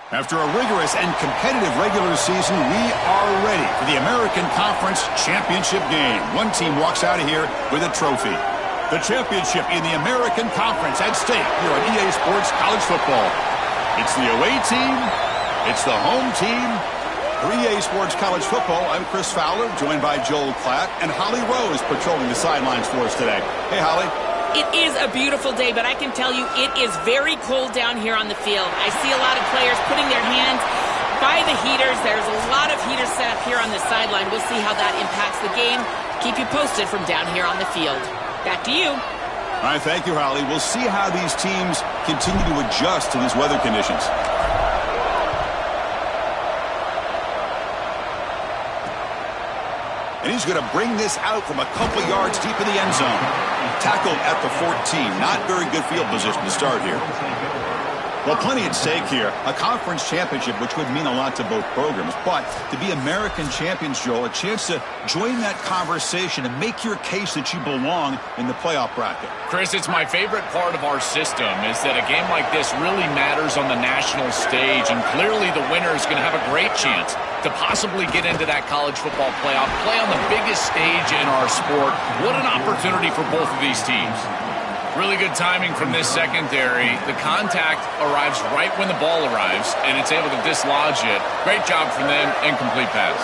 After a rigorous and competitive regular season, we are ready for the American Conference Championship game. One team walks out of here with a trophy. The championship in the American Conference at stake here on EA Sports College Football. It's the away team. It's the home team. For EA Sports College Football, I'm Chris Fowler, joined by Joel Klatt, and Holly Rose patrolling the sidelines for us today. Hey, Holly. It is a beautiful day, but I can tell you it is very cold down here on the field. I see a lot of players putting their hands by the heaters. There's a lot of heaters set up here on the sideline. We'll see how that impacts the game. Keep you posted from down here on the field. Back to you. All right, thank you, Holly. We'll see how these teams continue to adjust to these weather conditions. And he's going to bring this out from a couple yards deep in the end zone. Tackled at the 14. Not very good field position to start here. Well, plenty at stake here. A conference championship, which would mean a lot to both programs. But to be American champions, Joel, a chance to join that conversation and make your case that you belong in the playoff bracket. Chris, it's my favorite part of our system is that a game like this really matters on the national stage. And clearly the winner is going to have a great chance to possibly get into that college football playoff, play on the biggest stage in our sport. What an opportunity for both of these teams. Really good timing from this secondary. The contact arrives right when the ball arrives, and it's able to dislodge it. Great job from them, incomplete pass.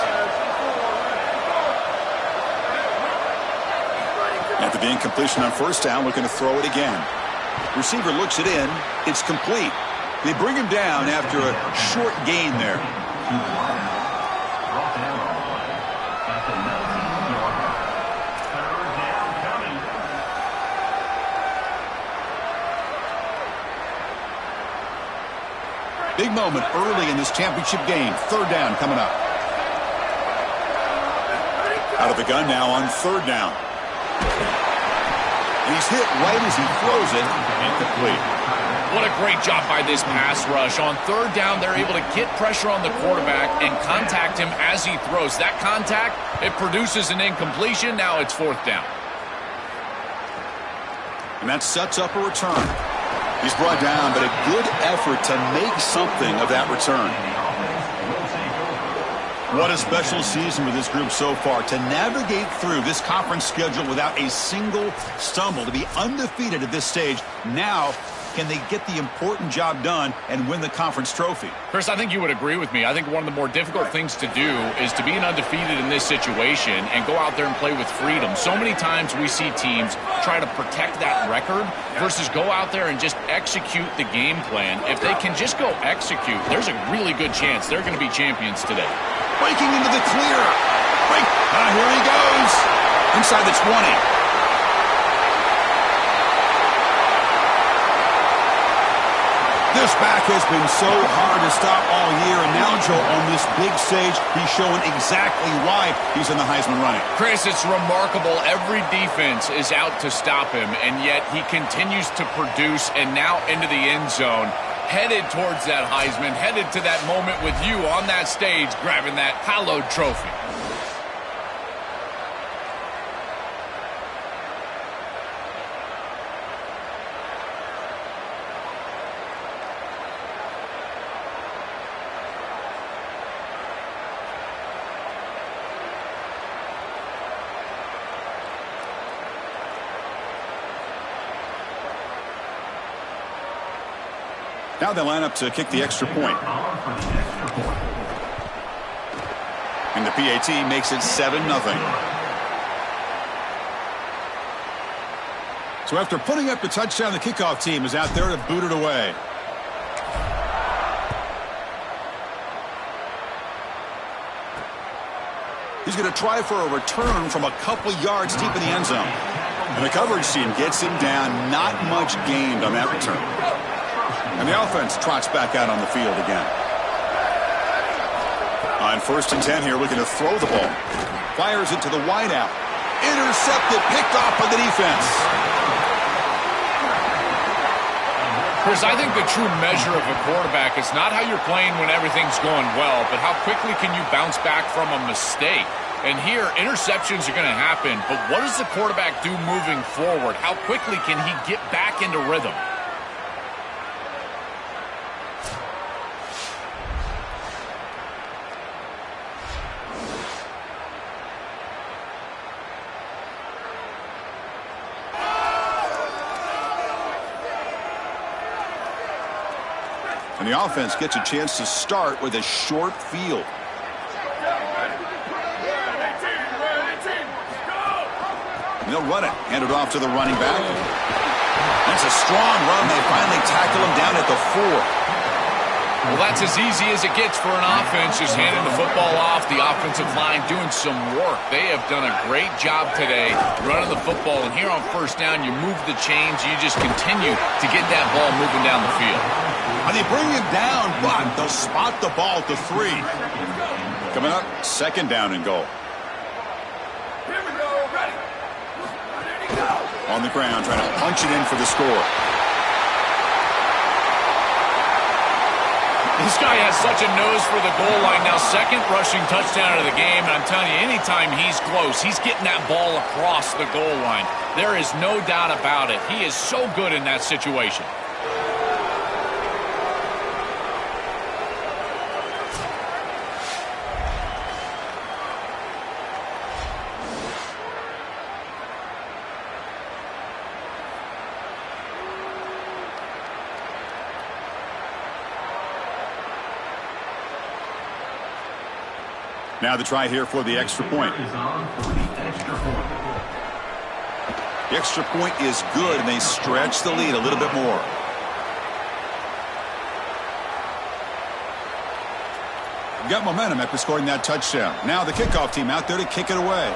After the incompletion on first down, looking to throw it again. Receiver looks it in. It's complete. They bring him down after a short gain there. Big moment early in this championship game. Third down coming up. Out of the gun now on third down. He's hit right as he throws it. Incomplete. What a great job by this pass rush. On third down, they're able to get pressure on the quarterback and contact him as he throws. That contact, it produces an incompletion. Now it's fourth down. And that sets up a return. He's brought down, but a good effort to make something of that return. What a special season with this group so far. To navigate through this conference schedule without a single stumble, to be undefeated at this stage. Now, can they get the important job done and win the conference trophy? Chris, I think you would agree with me. I think one of the more difficult things to do is to be an undefeated in this situation and go out there and play with freedom. So many times we see teams try to protect that record versus go out there and just execute the game plan. If they can just go execute, there's a really good chance they're going to be champions today. Breaking into the clear. Here he goes. Inside the 20. This back has been so hard to stop all year, and now, Joe, on this big stage, he's showing exactly why he's in the Heisman running. Chris, it's remarkable. Every defense is out to stop him, and yet he continues to produce, and now into the end zone, headed towards that Heisman, headed to that moment with you on that stage, grabbing that hallowed trophy. Now they line up to kick the extra point. And the PAT makes it 7-0. So after putting up the touchdown, the kickoff team is out there to boot it away. He's going to try for a return from a couple yards deep in the end zone. And the coverage team gets him down. Not much gained on that return. And the offense trots back out on the field again. On 1st and 10 here, looking to throw the ball. Fires it to the wideout. Intercepted, picked off by the defense. Chris, I think the true measure of a quarterback is not how you're playing when everything's going well, but how quickly can you bounce back from a mistake. And here, interceptions are going to happen, but what does the quarterback do moving forward? How quickly can he get back into rhythm? And the offense gets a chance to start with a short field. And they'll run it. Hand it off to the running back. That's a strong run. They finally tackle him down at the 4. Well, that's as easy as it gets for an offense, just handing the football off. The offensive line doing some work. They have done a great job today running the football. And here on first down, you move the chains. You just continue to get that ball moving down the field. And they bring him down, but they'll spot the ball at the 3. Coming up, second down and goal. Here we go, ready. On the ground, trying to punch it in for the score. This guy has such a nose for the goal line. Now, second rushing touchdown of the game, and I'm telling you, anytime he's close, he's getting that ball across the goal line. There is no doubt about it. He is so good in that situation. Now the try here for the extra point. The extra point is good, and they stretch the lead a little bit more. Got momentum after scoring that touchdown. Now the kickoff team out there to kick it away.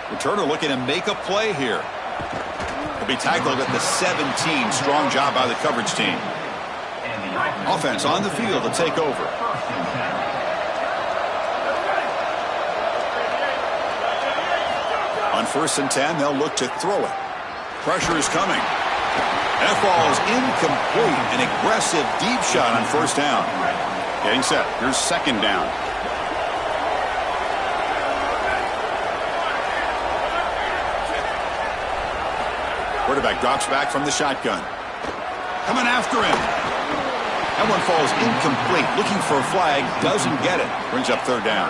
Returner looking to make a play here. He'll be tackled at the 17. Strong job by the coverage team. Offense on the field to take over. On 1st and 10, they'll look to throw it. Pressure is coming. That ball is incomplete. An aggressive deep shot on 1st down. Getting set. Here's 2nd down. Quarterback drops back from the shotgun. Coming after him. That one falls incomplete. Looking for a flag. Doesn't get it. Brings up 3rd down.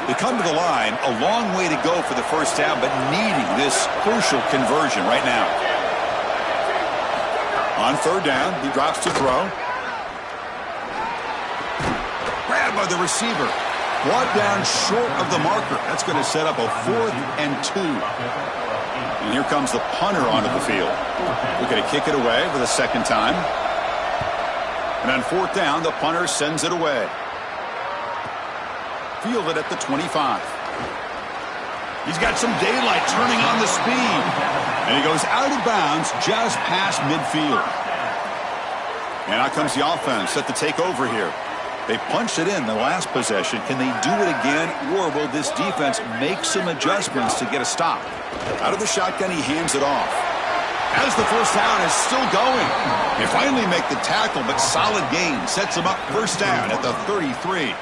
They come to the line. A long way to go for the 1st down, but needing this crucial conversion right now. On 3rd down, he drops to throw. Grabbed by the receiver. Brought down short of the marker. That's going to set up a 4th and 2. And here comes the punter onto the field. Looking to kick it away for the 2nd time. And on 4th down, the punter sends it away. Fielded at the 25. He's got some daylight turning on the speed. And he goes out of bounds just past midfield. And out comes the offense set to take over here. They punched it in the last possession. Can they do it again, or will this defense make some adjustments to get a stop? Out of the shotgun, he hands it off. As the 1st down is still going. They finally make the tackle, but solid gain sets them up 1st down at the 33.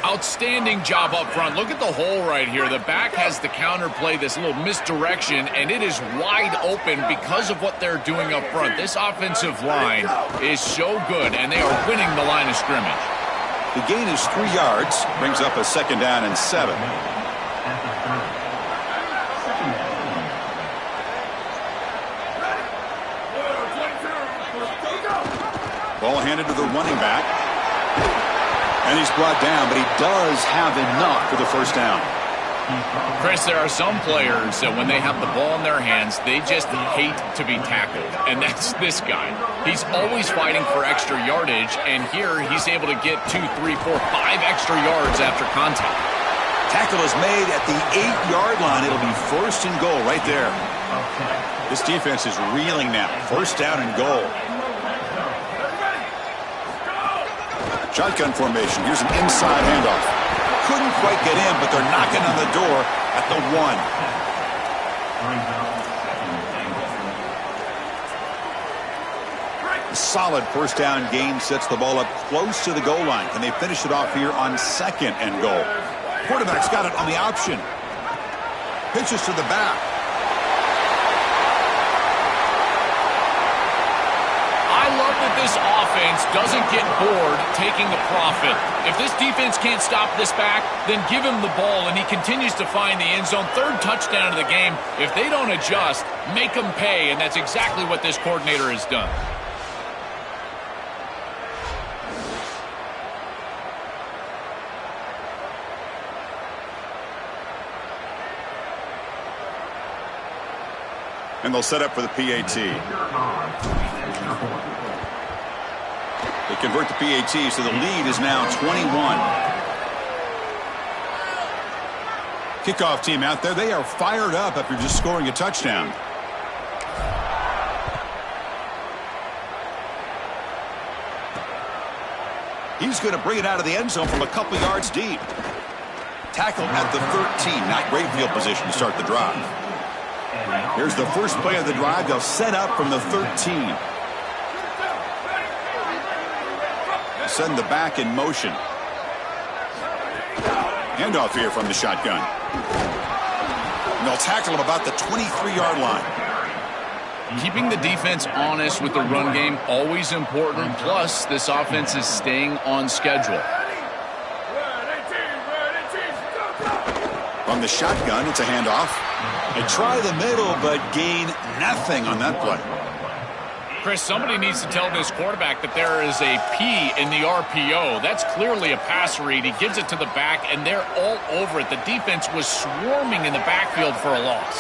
Outstanding job up front. Look at the hole right here. The back has the counter play, this little misdirection, and it is wide open because of what they're doing up front. This offensive line is so good, and they are winning the line of scrimmage. The gain is 3 yards. Brings up a 2nd down and 7. Ball handed to the running back. And he's brought down, but he does have enough for the 1st down. Chris, there are some players that when they have the ball in their hands, they just hate to be tackled. And that's this guy. He's always fighting for extra yardage, and here he's able to get 2, 3, 4, 5 extra yards after contact. Tackle is made at the 8-yard line. It'll be 1st and goal right there. This defense is reeling now. 1st down and goal. Shotgun formation. Here's an inside handoff. Couldn't quite get in, but they're knocking on the door at the 1. A solid 1st down gain sets the ball up close to the goal line. Can they finish it off here on 2nd and goal? Quarterback's got it on the option. Pitches to the back. I love that this offense doesn't get bored taking the profit. If this defense can't stop this back, then give him the ball, and he continues to find the end zone. Third touchdown of the game. If they don't adjust, make them pay, and that's exactly what this coordinator has done. And they'll set up for the PAT. They convert the PAT, so the lead is now 21. Kickoff team out there, they are fired up after just scoring a touchdown. He's going to bring it out of the end zone from a couple yards deep. Tackle at the 13. Not great field position to start the drive. Here's the first play of the drive. They'll set up from the 13. Send the back in motion. Handoff here from the shotgun. And they'll tackle him about the 23-yard line. Keeping the defense honest with the run game, always important. Plus, this offense is staying on schedule. From the shotgun, it's a handoff. They try the middle, but gain nothing on that play. Chris, somebody needs to tell this quarterback that there is a P in the RPO. That's clearly a pass read. He gives it to the back, and they're all over it. The defense was swarming in the backfield for a loss.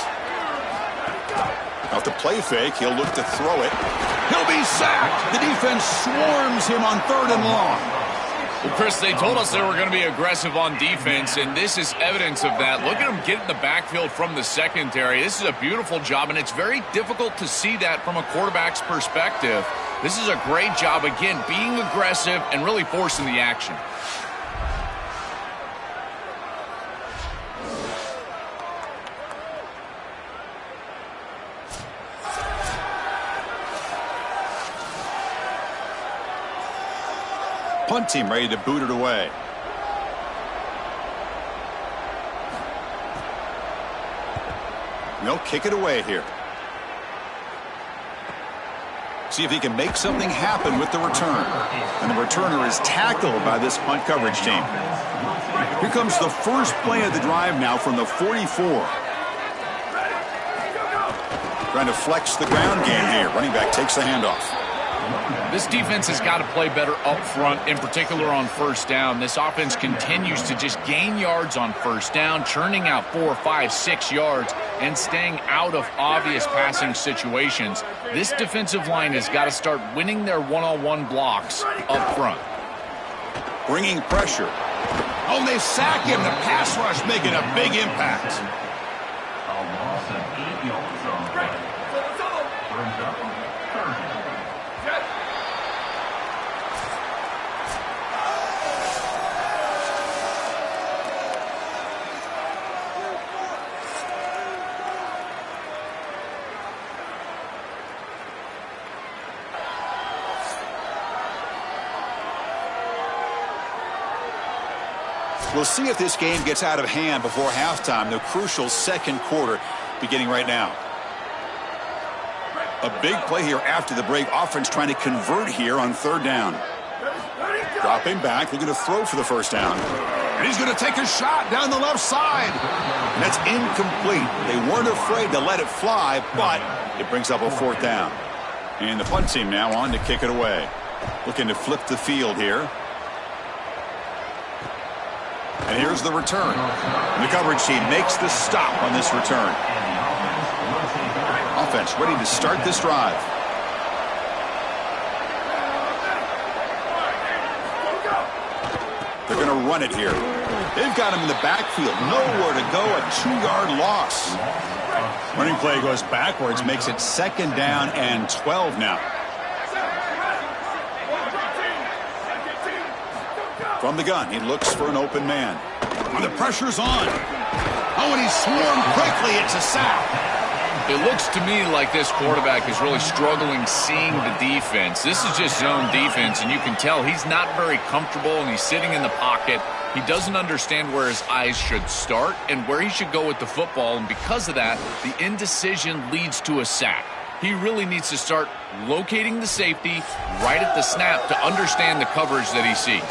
Off the play fake, he'll look to throw it. He'll be sacked. The defense swarms him on 3rd and long. Well, Chris, they told us they were going to be aggressive on defense, and this is evidence of that. Look at them get in the backfield from the secondary. This is a beautiful job, and it's very difficult to see that from a quarterback's perspective. This is a great job, again, being aggressive and really forcing the action. Punt team ready to boot it away. They'll kick it away here. See if he can make something happen with the return. And the returner is tackled by this punt coverage team. Here comes the first play of the drive now from the 44. Trying to flex the ground game here. Running back takes the handoff. This defense has got to play better up front, in particular on first down. This offense continues to just gain yards on first down, churning out 4, 5, 6 yards, and staying out of obvious passing situations. This defensive line has got to start winning their one-on-one blocks up front. Bringing pressure. Oh, and they sack him. The pass rush making a big impact. A loss of 8 yards on the play. Brings up 30. We'll see if this game gets out of hand before halftime. The crucial second quarter beginning right now. A big play here after the break. Offense trying to convert here on 3rd down. Dropping back, looking to throw for the first down. And he's going to take a shot down the left side. And that's incomplete. They weren't afraid to let it fly, but it brings up a 4th down. And the punt team now on to kick it away. Looking to flip the field here. And here's the return. And the coverage team makes the stop on this return. Offense ready to start this drive. They're going to run it here. They've got him in the backfield. Nowhere to go. A 2-yard loss. Running play goes backwards. Makes it 2nd down and 12 now. From the gun, he looks for an open man. And the pressure's on. Oh, and he's swarmed quickly. It's a sack. It looks to me like this quarterback is really struggling seeing the defense. This is just zone defense, and you can tell he's not very comfortable, and he's sitting in the pocket. He doesn't understand where his eyes should start and where he should go with the football, and because of that, the indecision leads to a sack. he really needs to start locating the safety right at the snap to understand the coverage that he sees.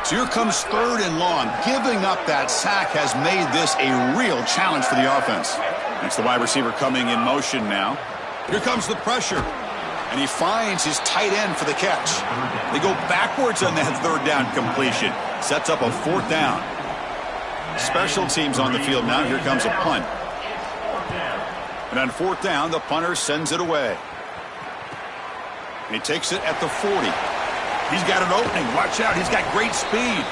So here comes 3rd and long. Giving up that sack has made this a real challenge for the offense. It's the wide receiver coming in motion now. Here comes the pressure. And he finds his tight end for the catch. They go backwards on that 3rd down completion. Sets up a 4th down. Special teams on the field now. Here comes a punt. And on 4th down, the punter sends it away. And he takes it at the 40. He's got an opening. Watch out. He's got great speed.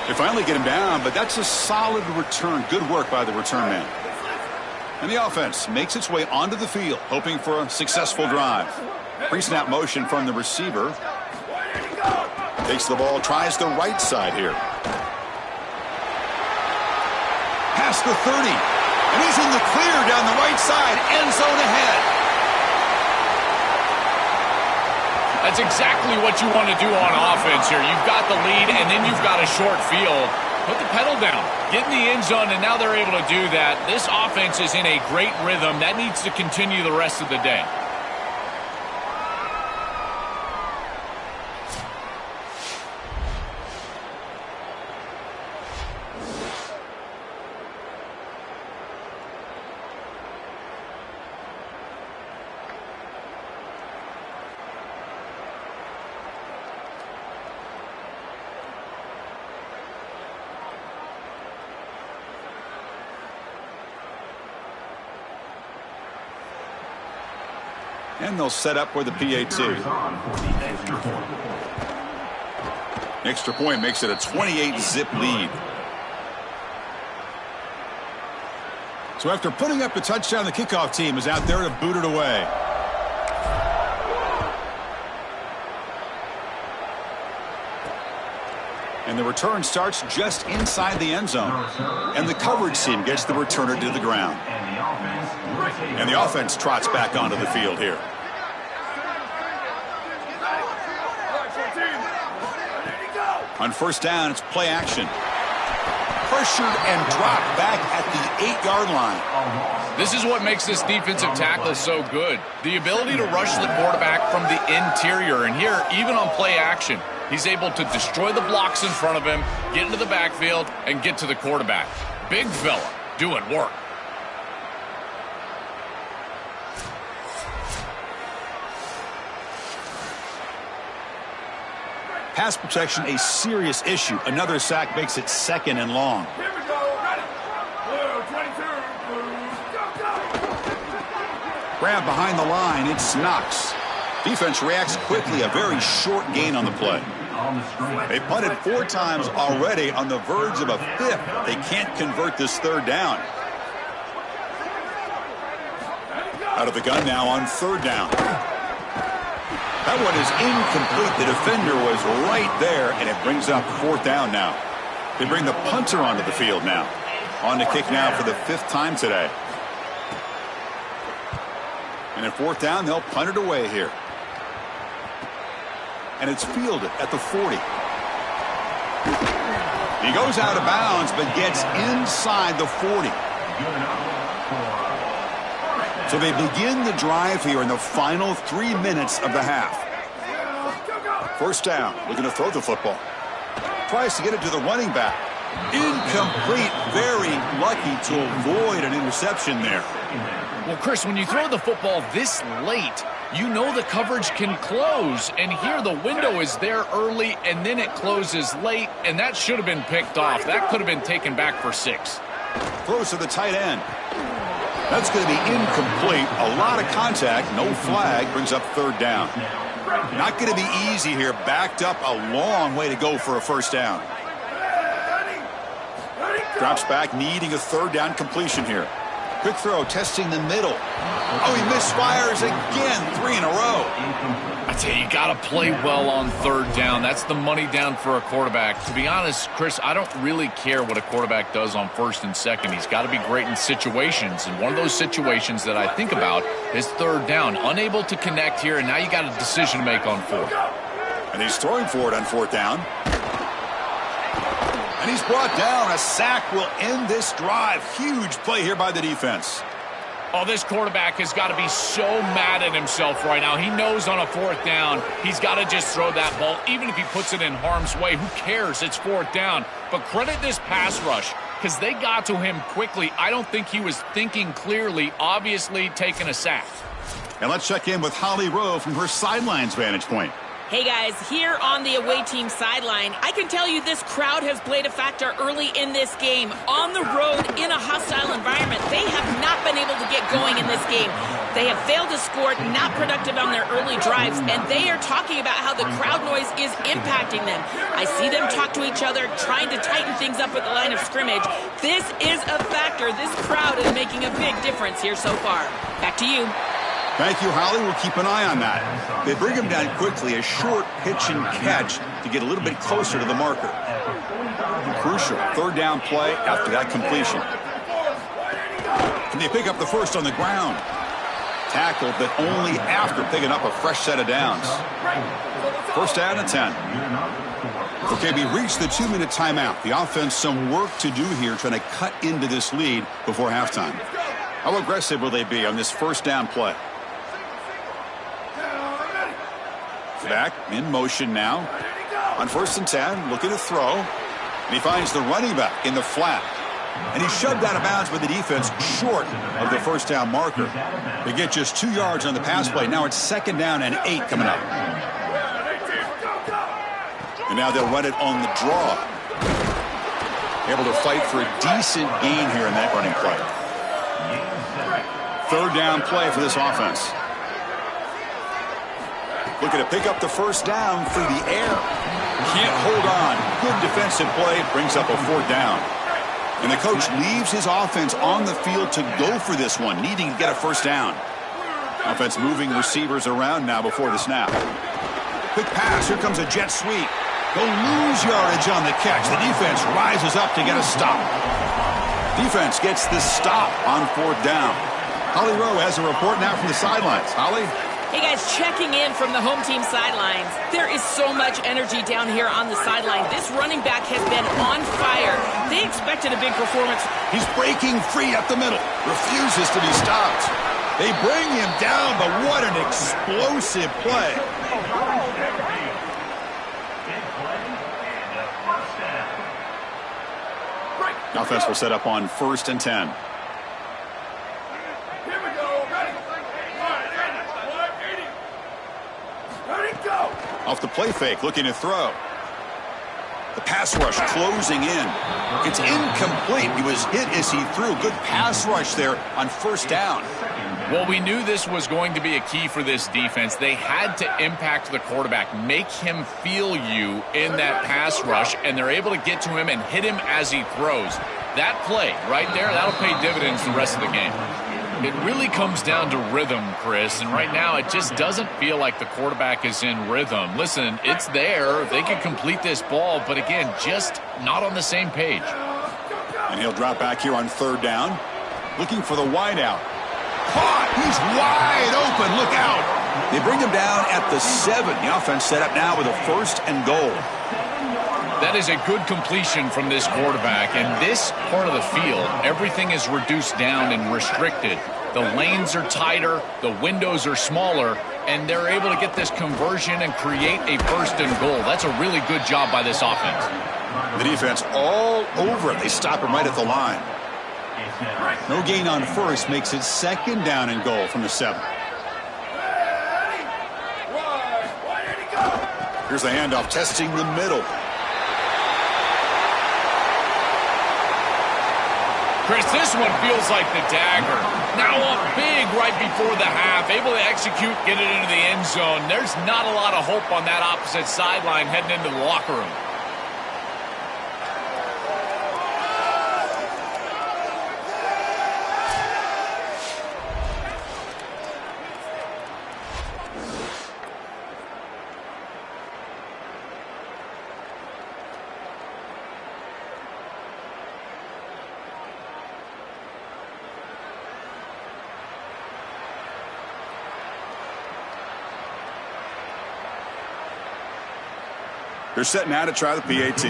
They finally get him down, but that's a solid return. Good work by the return man. And the offense makes its way onto the field, hoping for a successful drive. Pre-snap motion from the receiver. Takes the ball, tries the right side here. Past the 30. And he's in the clear down the right side. End zone ahead. That's exactly what you want to do on offense here. You've got the lead, and then you've got a short field. Put the pedal down. Get in the end zone, and now they're able to do that. This offense is in a great rhythm. That needs to continue the rest of the day. And they'll set up with the PAT. Extra point makes it a 28-zip lead. So after putting up the touchdown, the kickoff team is out there to boot it away. And the return starts just inside the end zone. And the coverage team gets the returner to the ground. And the offense trots back onto the field here. On 1st down, it's play action. Pressured and dropped back at the 8-yard line. This is what makes this defensive tackle so good. The ability to rush the quarterback from the interior. And here, even on play action, he's able to destroy the blocks in front of him, get into the backfield, and get to the quarterback. Big fella doing work. Pass protection, a serious issue. Another sack makes it 2nd and long. Here we go. Ready. Blue 22. Grab behind the line. It's Knox. Defense reacts quickly. A very short gain on the play. They punted 4 times already, on the verge of a 5th. They can't convert this 3rd down. Out of the gun now on 3rd down. That one is incomplete. The defender was right there, and it brings up 4th down now. They bring the punter onto the field now. On to kick now for the 5th time today. And at 4th down, they'll punt it away here. And it's fielded at the 40. He goes out of bounds, but gets inside the 40. So they begin the drive here in the final 3 minutes of the half. 1st down, looking to throw the football. Tries to get it to the running back. Incomplete, very lucky to avoid an interception there. Well, Chris, when you throw the football this late, you know the coverage can close. And here the window is there early, and then it closes late, and that should have been picked off. That could have been taken back for 6. Throws to the tight end. That's going to be incomplete. A lot of contact, no flag, brings up 3rd down. Not going to be easy here. Backed up a long way to go for a 1st down. Drops back, needing a 3rd down completion here. Quick throw, testing the middle. Oh, he misfires again, 3 in a row. I tell you, you got to play well on 3rd down. That's the money down for a quarterback. To be honest, Chris, I don't really care what a quarterback does on 1st and 2nd. He's got to be great in situations. And one of those situations that I think about is 3rd down. Unable to connect here, and now you got a decision to make on 4th. And he's throwing for it on 4th down. And he's brought down. A sack will end this drive. Huge play here by the defense. Oh, this quarterback has got to be so mad at himself right now. He knows on a 4th down, he's got to just throw that ball. Even if he puts it in harm's way, who cares? It's 4th down. But credit this pass rush because they got to him quickly. I don't think he was thinking clearly, obviously taking a sack. And let's check in with Holly Rowe from her sidelines vantage point. Hey guys, here on the away team sideline, I can tell you this crowd has played a factor early in this game. On the road, in a hostile environment, they have not been able to get going in this game. They have failed to score, not productive on their early drives, and they are talking about how the crowd noise is impacting them. I see them talk to each other, trying to tighten things up at the line of scrimmage. This is a factor. This crowd is making a big difference here so far. Back to you. Thank you, Holly. We'll keep an eye on that. They bring him down quickly, a short pitch and catch to get a little bit closer to the marker. Crucial 3rd down play after that completion. Can they pick up the first on the ground? Tackled, but only after picking up a fresh set of downs. 1st down and 10. Okay, we reached the 2-minute timeout. The offense some work to do here, trying to cut into this lead before halftime. How aggressive will they be on this 1st down play? Back in motion now. On 1st and 10, looking to throw. And he finds the running back in the flat. And he's shoved out of bounds with the defense short of the 1st down marker. They get just 2 yards on the pass play. Now it's 2nd down and 8 coming up. And now they'll run it on the draw. Able to fight for a decent gain here in that running play. 3rd down play for this offense. Looking to pick up the 1st down through the air. Can't hold on. Good defensive play. Brings up a 4th down. And the coach leaves his offense on the field to go for this one, needing to get a 1st down. Offense moving receivers around now before the snap. Quick pass. Here comes a jet sweep. They'll lose yardage on the catch. The defense rises up to get a stop. Defense gets the stop on 4th down. Holly Rowe has a report now from the sidelines. Holly? Hey guys, checking in from the home team sidelines. There is so much energy down here on the sideline. This running back has been on fire. They expected a big performance. He's breaking free up the middle. Refuses to be stopped. They bring him down, but what an explosive play. Offense will set up on 1st and 10. Off the play fake, looking to throw. The pass rush closing in. It's incomplete. He was hit as he threw. Good pass rush there on 1st down. Well, we knew this was going to be a key for this defense. They had to impact the quarterback, make him feel you in that pass rush, and they're able to get to him and hit him as he throws. That play right there, that'll pay dividends the rest of the game. It really comes down to rhythm, Chris, and right now it just doesn't feel like the quarterback is in rhythm. Listen, it's there. They can complete this ball, but again, just not on the same page. And he'll drop back here on 3rd down, looking for the wideout. Caught! He's wide open. Look out! They bring him down at the 7. The offense set up now with a 1st and goal. That is a good completion from this quarterback. In this part of the field, everything is reduced down and restricted. The lanes are tighter, the windows are smaller, and they're able to get this conversion and create a 1st and goal. That's a really good job by this offense. The defense all over it. They stop him right at the line. No gain on 1st makes it 2nd down and goal from the 7. Here's the handoff, testing the middle. Chris, this one feels like the dagger. Now up big right before the half, able to execute, get it into the end zone. There's not a lot of hope on that opposite sideline heading into the locker room. They're set now to try the PAT.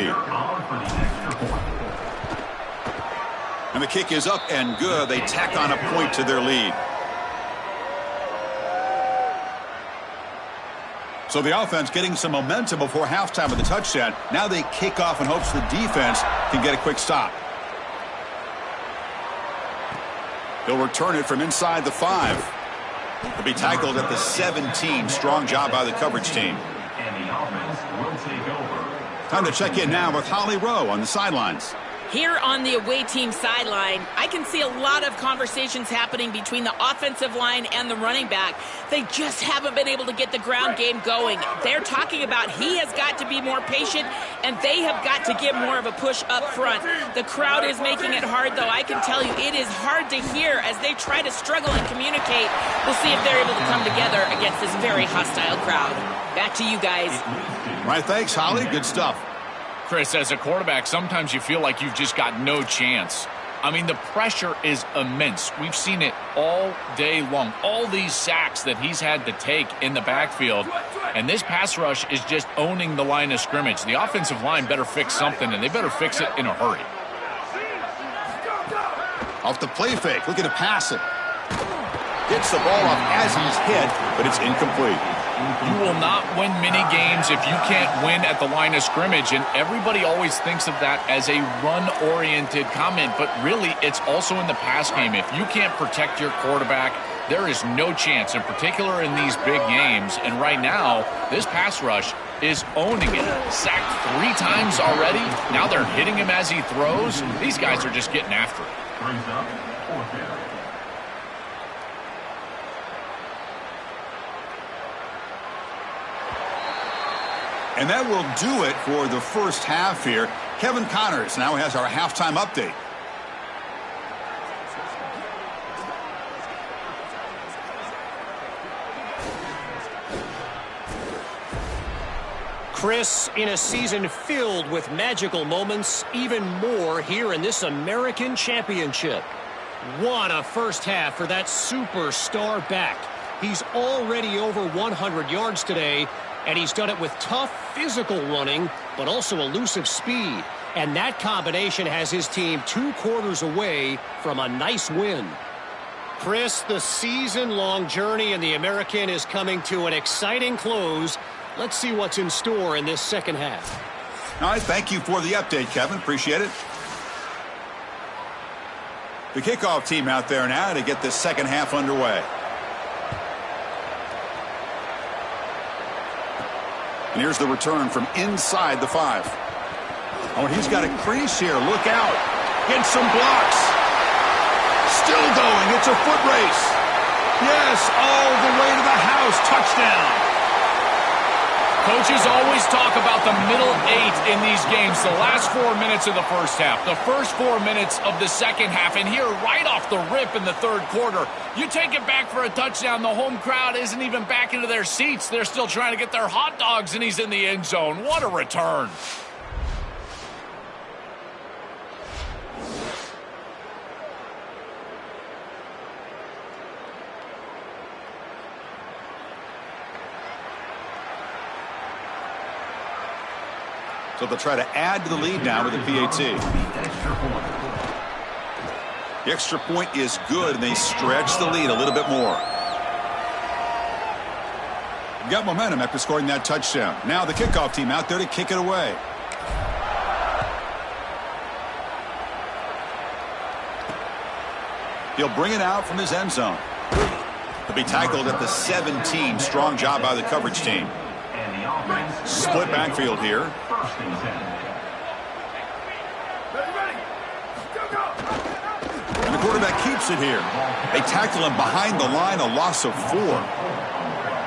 And the kick is up and good. They tack on a point to their lead. So the offense getting some momentum before halftime with the touchdown. Now they kick off in hopes the defense can get a quick stop. They'll return it from inside the 5. They'll be tackled at the 17. Strong job by the coverage team. And the offense will take over. Time to check in now with Holly Rowe on the sidelines. Here on the away team sideline, I can see a lot of conversations happening between the offensive line and the running back. They just haven't been able to get the ground game going. They're talking about he has got to be more patient, and they have got to give more of a push up front. The crowd is making it hard, though. I can tell you it is hard to hear as they try to struggle and communicate. We'll see if they're able to come together against this very hostile crowd. Back to you guys. Right, thanks, Holly. Good stuff. Chris, as a quarterback, sometimes you feel like you've just got no chance. I mean, the pressure is immense. We've seen it all day long. All these sacks that he's had to take in the backfield. And this pass rush is just owning the line of scrimmage. The offensive line better fix something, and they better fix it in a hurry. Off the play fake. Looking to pass it. Gets the ball off as he's hit, but it's incomplete. You will not win many games if you can't win at the line of scrimmage, and everybody always thinks of that as a run-oriented comment, but really it's also in the pass game. If you can't protect your quarterback, there is no chance, in particular in these big games, and right now, this pass rush is owning it. Sacked 3 times already. Now they're hitting him as he throws. These guys are just getting after it. Brings up 4th down. And that will do it for the first half here. Kevin Connors now has our halftime update. Chris, in a season filled with magical moments, even more here in this American Championship. What a first half for that superstar back. He's already over 100 yards today, and he's done it with tough physical running, but also elusive speed. And that combination has his team 2 quarters away from a nice win. Chris, the season-long journey in the American is coming to an exciting close. Let's see what's in store in this second half. All right, thank you for the update, Kevin. Appreciate it. The kickoff team out there now to get this second half underway. And here's the return from inside the 5. Oh, and he's got a crease here. Look out. Gets some blocks. Still going. It's a foot race. Yes, all the way to the house. Touchdown. Coaches always talk about the middle 8 in these games, the last 4 minutes of the first half, the first 4 minutes of the second half, and here right off the rip in the third quarter, you take it back for a touchdown. The home crowd isn't even back into their seats. They're still trying to get their hot dogs, and he's in the end zone. What a return. So they'll try to add to the lead now with the PAT. The extra point is good, and they stretch the lead a little bit more. Got momentum after scoring that touchdown. Now the kickoff team out there to kick it away. He'll bring it out from his end zone. He'll be tackled at the 17. Strong job by the coverage team. Split backfield here. And the quarterback keeps it here. They tackle him behind the line, a loss of 4.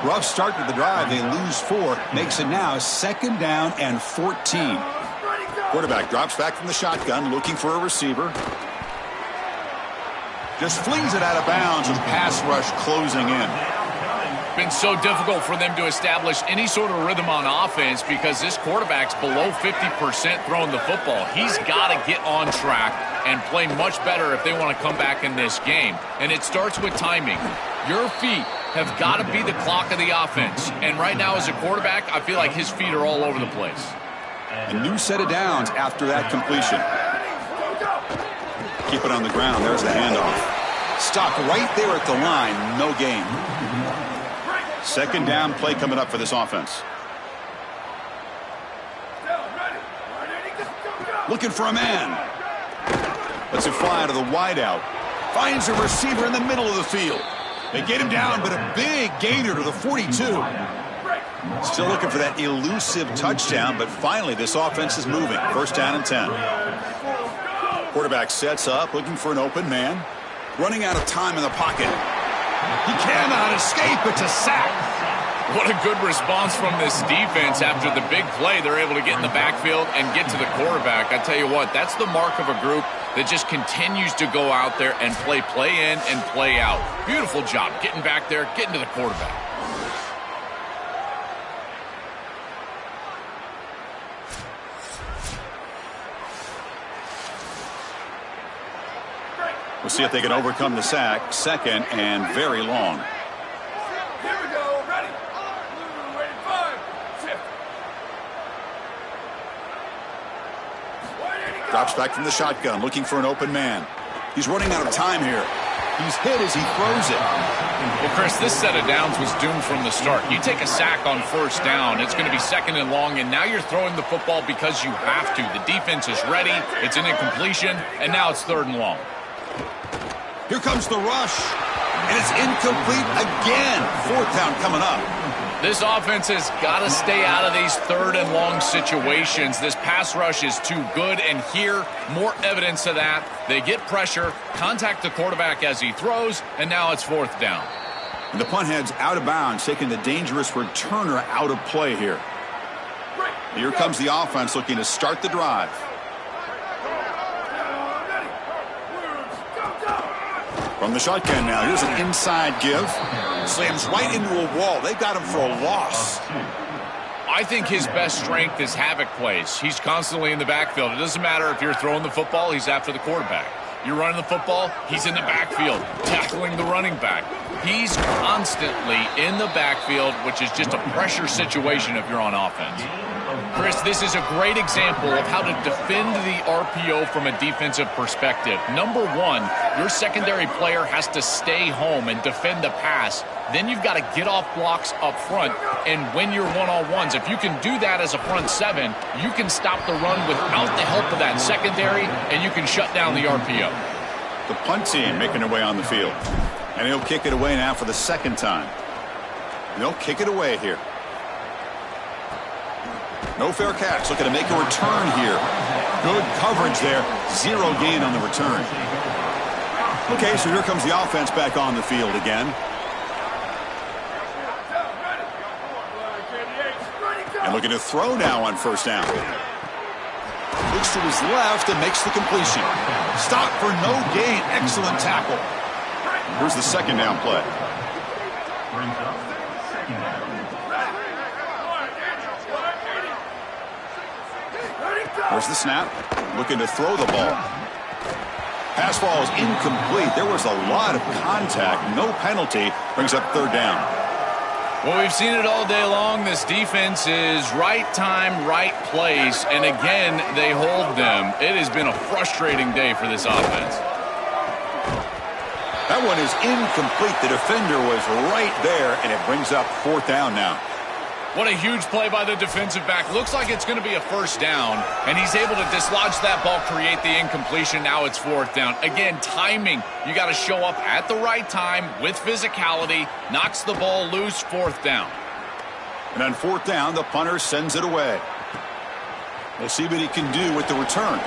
Rough start to the drive. They lose 4. Makes it now 2nd down and 14. Quarterback drops back from the shotgun, looking for a receiver. Just flings it out of bounds with pass rush closing in. Been so difficult for them to establish any sort of rhythm on offense because this quarterback's below 50% throwing the football. He's got to get on track and play much better if they want to come back in this game. And it starts with timing. Your feet have got to be the clock of the offense. And right now as a quarterback, I feel like his feet are all over the place. A new set of downs after that completion. Keep it on the ground. There's the handoff. Stop right there at the line. No gain. Second down play coming up for this offense. Looking for a man. Lets it fly out of the wideout. Finds a receiver in the middle of the field. They get him down, but a big gainer to the 42. Still looking for that elusive touchdown, but finally this offense is moving. First down and 10. Quarterback sets up, looking for an open man. Running out of time in the pocket. He cannot escape. It's a sack. What a good response from this defense after the big play. They're able to get in the backfield and get to the quarterback. I tell you what, that's the mark of a group that just continues to go out there and play in and play out. Beautiful job getting back there, getting to the quarterback. We'll see if they can overcome the sack. Second and very long. Here we go. Ready. Waiting 5. Shift. Drops back from the shotgun, looking for an open man. He's running out of time here. He's hit as he throws it. Well, Chris, this set of downs was doomed from the start. You take a sack on first down, it's going to be second and long, and now you're throwing the football because you have to. The defense is ready. It's an incompletion, and now it's third and long. Here comes the rush, and it's incomplete again. Fourth down coming up. This offense has got to stay out of these third and long situations. This pass rush is too good, and here, more evidence of that. They get pressure, contact the quarterback as he throws, and now it's fourth down. And the punt head's out of bounds, taking the dangerous returner out of play here. Here comes the offense looking to start the drive. From the shotgun now, here's an inside give. Slams right into a wall. They got him for a loss. I think his best strength is havoc plays. He's constantly in the backfield. It doesn't matter if you're throwing the football, he's after the quarterback. You're running the football, he's in the backfield, tackling the running back. He's constantly in the backfield, which is just a pressure situation if you're on offense. Chris, this is a great example of how to defend the RPO from a defensive perspective. Number one, your secondary player has to stay home and defend the pass. Then you've got to get off blocks up front and win your one-on-ones. If you can do that as a front seven, you can stop the run without the help of that secondary, and you can shut down the RPO. The punt team making their way on the field. And he'll kick it away now for the second time. And they'll kick it away here. No fair catch. Looking to make a return here. Good coverage there. Zero gain on the return. Okay, so here comes the offense back on the field again. And looking to throw now on first down. Looks to his left and makes the completion. Stop for no gain. Excellent tackle. Here's the second down play. There's the snap. Looking to throw the ball. Pass ball is incomplete. There was a lot of contact. No penalty. Brings up third down. Well, we've seen it all day long. This defense is right time, right place. And again, they hold them. It has been a frustrating day for this offense. That one is incomplete. The defender was right there, and it brings up fourth down now. What a huge play by the defensive back. Looks like it's going to be a first down, and he's able to dislodge that ball, create the incompletion. Now it's fourth down. Again, timing. You got to show up at the right time with physicality. Knocks the ball loose, fourth down. And on fourth down, the punter sends it away. We'll see what he can do with the return.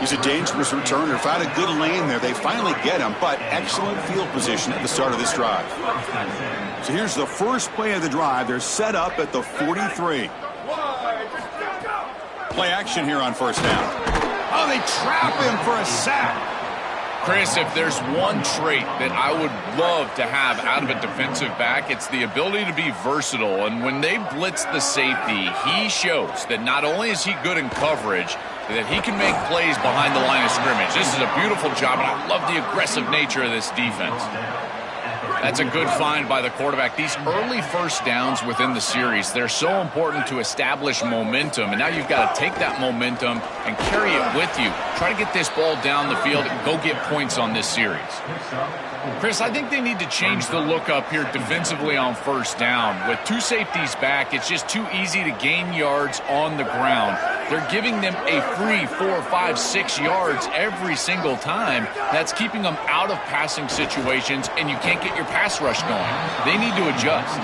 He's a dangerous returner. Found a good lane there. They finally get him, but excellent field position at the start of this drive. So here's the first play of the drive. They're set up at the 43. Play action here on first down. Oh, they trap him for a sack. Chris, if there's one trait that I would love to have out of a defensive back, it's the ability to be versatile. And when they blitz the safety, he shows that not only is he good in coverage, that he can make plays behind the line of scrimmage. This is a beautiful job, and I love the aggressive nature of this defense. That's a good find by the quarterback. These early first downs within the series, they're so important to establish momentum. And now you've got to take that momentum and carry it with you. Try to get this ball down the field and go get points on this series. Chris, I think they need to change the look up here defensively on first down. With two safeties back, it's just too easy to gain yards on the ground. They're giving them a free 4, 5, 6 yards every single time. That's keeping them out of passing situations, and you can't get your pass rush going. They need to adjust.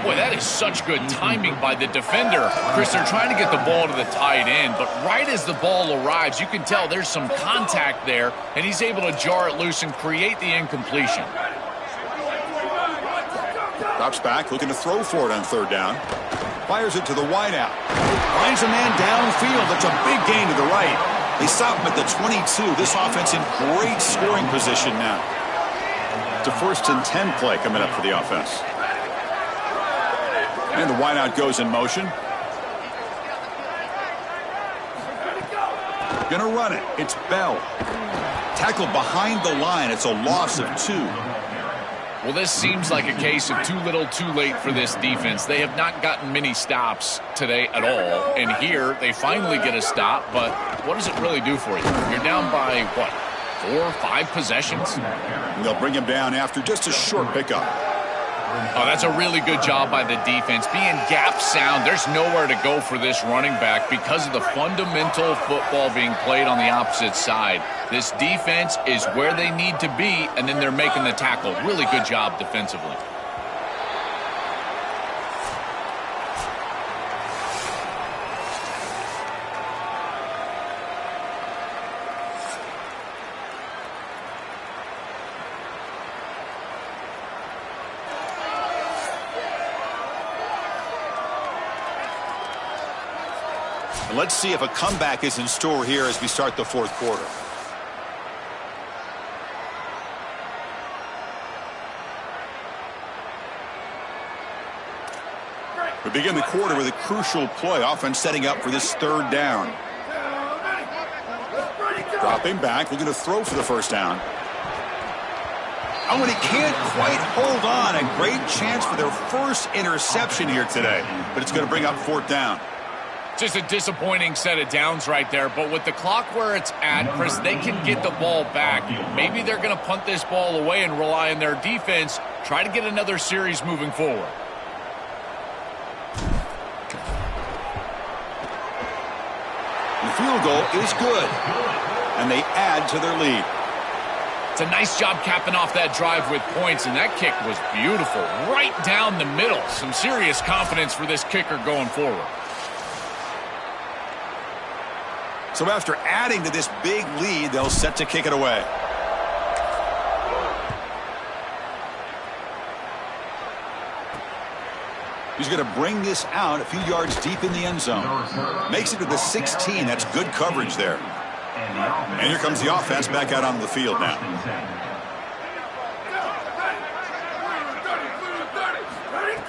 Boy, that is such good timing by the defender. Chris, they're trying to get the ball to the tight end, but right as the ball arrives, you can tell there's some contact there, and he's able to jar it loose and create the incompletion. Drops back, looking to throw for it on third down. Fires it to the wideout. Finds a man downfield. That's a big gain to the right. They stop him at the 22. This offense in great scoring position now. It's a 1st and 10 play coming up for the offense. And the wideout goes in motion. Gonna run it. It's Bell. Tackled behind the line. It's a loss of 2. Well, this seems like a case of too little, too late for this defense. They have not gotten many stops today at all. And here, they finally get a stop, but what does it really do for you? You're down by, what, 4 or 5 possessions? And they'll bring him down after just a short pickup. Oh, that's a really good job by the defense. Being gap sound, there's nowhere to go for this running back because of the fundamental football being played on the opposite side. This defense is where they need to be, and then they're making the tackle. Really good job defensively. Let's see if a comeback is in store here as we start the 4th quarter. We begin the quarter with a crucial play. Offense setting up for this 3rd down. Dropping back, looking to throw for the 1st down. Oh, and he can't quite hold on. A great chance for their first interception here today. But it's going to bring up 4th down. Just a disappointing set of downs right there, but with the clock where it's at, Chris, they can get the ball back. Maybe they're going to punt this ball away and rely on their defense, try to get another series moving forward. The field goal is good, and they add to their lead. It's a nice job capping off that drive with points, and that kick was beautiful. Right down the middle. Some serious confidence for this kicker going forward. So after adding to this big lead, they'll set to kick it away. He's going to bring this out a few yards deep in the end zone. Makes it to the 16. That's good coverage there. And here comes the offense back out onto the field now.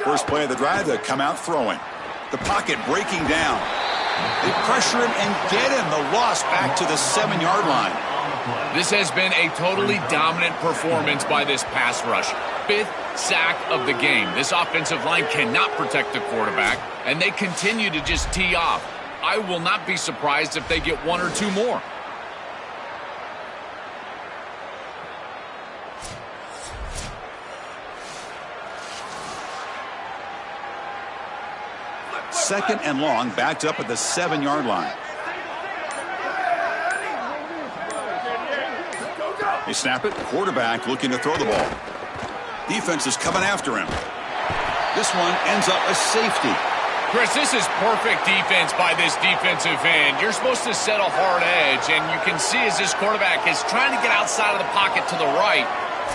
First play of the drive, they come out throwing. The pocket breaking down. They pressure him and get him. The loss back to the 7-yard line. This has been a totally dominant performance by this pass rush. 5th sack of the game. This offensive line cannot protect the quarterback, and they continue to just tee off. I will not be surprised if they get 1 or 2 more. Second and long, backed up at the 7-yard line. They snap it. Quarterback looking to throw the ball. Defense is coming after him. This one ends up a safety. Chris, this is perfect defense by this defensive end. You're supposed to set a hard edge, and you can see as this quarterback is trying to get outside of the pocket to the right,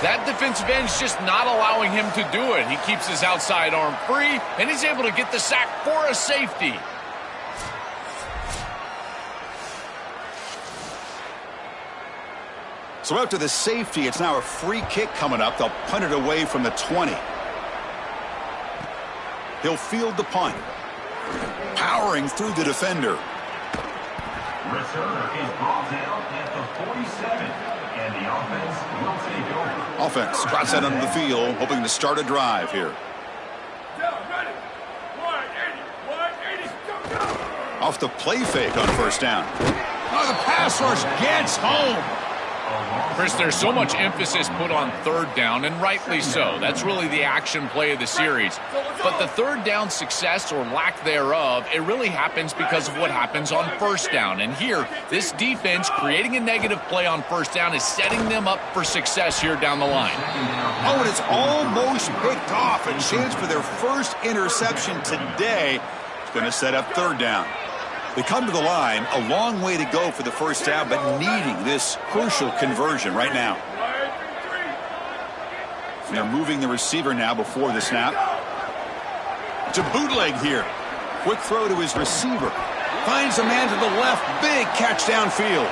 that defensive end is just not allowing him to do it. He keeps his outside arm free, and he's able to get the sack for a safety. So after the safety, it's now a free kick coming up. They'll punt it away from the 20. He'll field the punt. Powering through the defender. Return is brought down at the 47. And the offense will take over. Offense trots out onto the field, hoping to start a drive here. Ready. 180. Go. Off the play fake on first down. Oh, the pass rush gets home. Chris, there's so much emphasis put on third down, and rightly so. That's really the action play of the series. But the third down success or lack thereof, it really happens because of what happens on first down. And here, this defense creating a negative play on first down is setting them up for success here down the line. Oh, and it's almost picked off. A chance for their first interception today. It's going to set up third down. They come to the line, a long way to go for the first down, but needing this crucial conversion right now. And they're moving the receiver now before the snap. To bootleg here. Quick throw to his receiver. Finds a man to the left. Big catch downfield.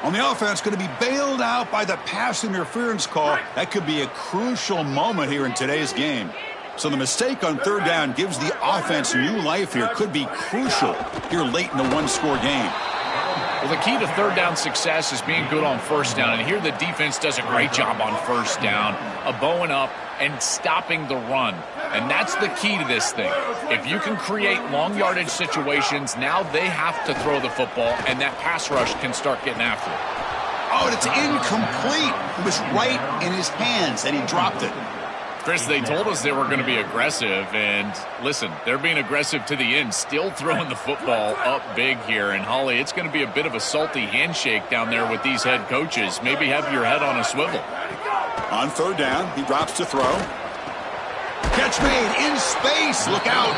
On the offense, going to be bailed out by the pass interference call. That could be a crucial moment here in today's game. So the mistake on third down gives the offense new life here. Could be crucial here late in the one-score game. Well, the key to third down success is being good on first down. And here the defense does a great job on first down, bowing up and stopping the run. And that's the key to this thing. If you can create long yardage situations, now they have to throw the football, and that pass rush can start getting after it. Oh, and it's incomplete. It was right in his hands, and he dropped it. Chris, they told us they were going to be aggressive, and listen, they're being aggressive to the end, still throwing the football up big here. And, Holly, it's going to be a bit of a salty handshake down there with these head coaches. Maybe have your head on a swivel. On third down, he drops to throw. Catch made in space. Look out.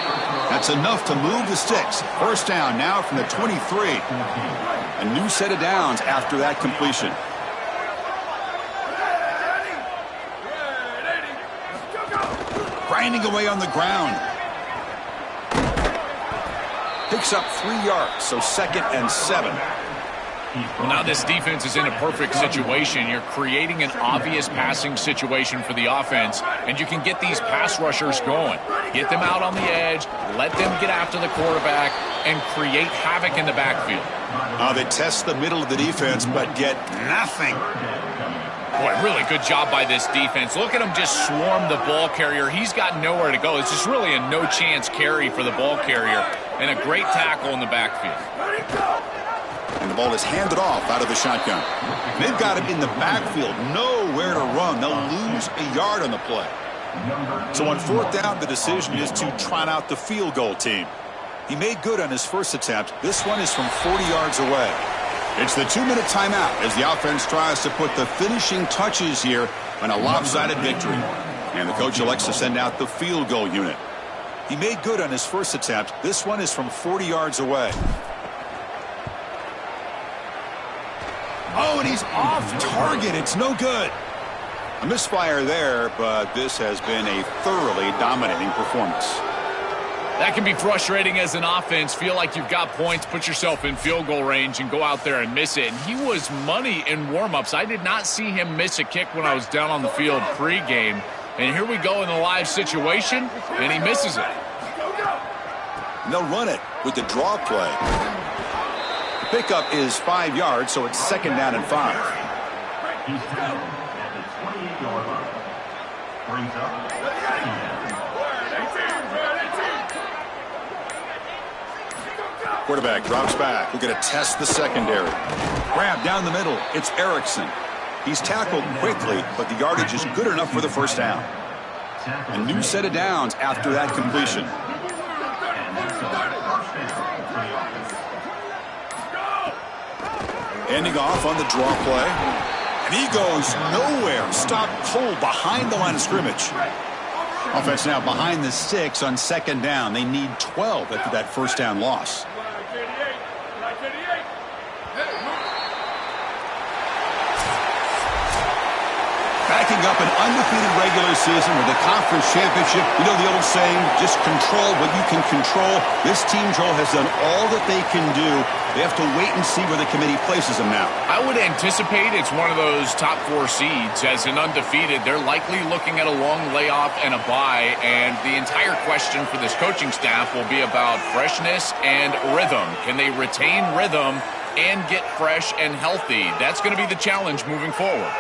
That's enough to move the sticks. First down now from the 23. A new set of downs after that completion. Grinding away on the ground. Picks up 3 yards, so 2nd and 7. Well, now this defense is in a perfect situation. You're creating an obvious passing situation for the offense, and you can get these pass rushers going. Get them out on the edge, let them get after the quarterback, and create havoc in the backfield. They test the middle of the defense, but get nothing. Boy, really good job by this defense. Look at him just swarm the ball carrier. He's got nowhere to go. It's just really a no-chance carry for the ball carrier, and a great tackle in the backfield. And the ball is handed off out of the shotgun. They've got him in the backfield, nowhere to run. They'll lose a yard on the play. So on fourth down, the decision is to trot out the field goal team. He made good on his first attempt. This one is from 40 yards away. It's the 2-minute timeout as the offense tries to put the finishing touches here on a lopsided victory. And the coach elects to send out the field goal unit. He made good on his first attempt. This one is from 40 yards away. Oh, and he's off target. It's no good. A misfire there, but this has been a thoroughly dominating performance. That can be frustrating as an offense. Feel like you've got points, put yourself in field goal range, and go out there and miss it. And he was money in warm-ups. I did not see him miss a kick when I was down on the field pregame. And here we go in the live situation, and he misses it. And they'll run it with the draw play. The pickup is 5 yards, so it's 2nd down and 5. He's down at the 28-yard line. Brings up 2nd down. Quarterback drops back. We're going to test the secondary. Grab down the middle. It's Erickson. He's tackled quickly, but the yardage is good enough for the first down. A new set of downs after that completion. Ending off on the draw play. And he goes nowhere. Stopped cold behind the line of scrimmage. Offense now behind the 6 on 2nd down. They need 12 after that first down loss. Backing up an undefeated regular season with a conference championship. You know the old saying, just control what you can control. This team, Joel, has done all that they can do. They have to wait and see where the committee places them now. I would anticipate it's one of those top 4 seeds. As an undefeated, they're likely looking at a long layoff and a bye, and the entire question for this coaching staff will be about freshness and rhythm. Can they retain rhythm and get fresh and healthy? That's going to be the challenge moving forward.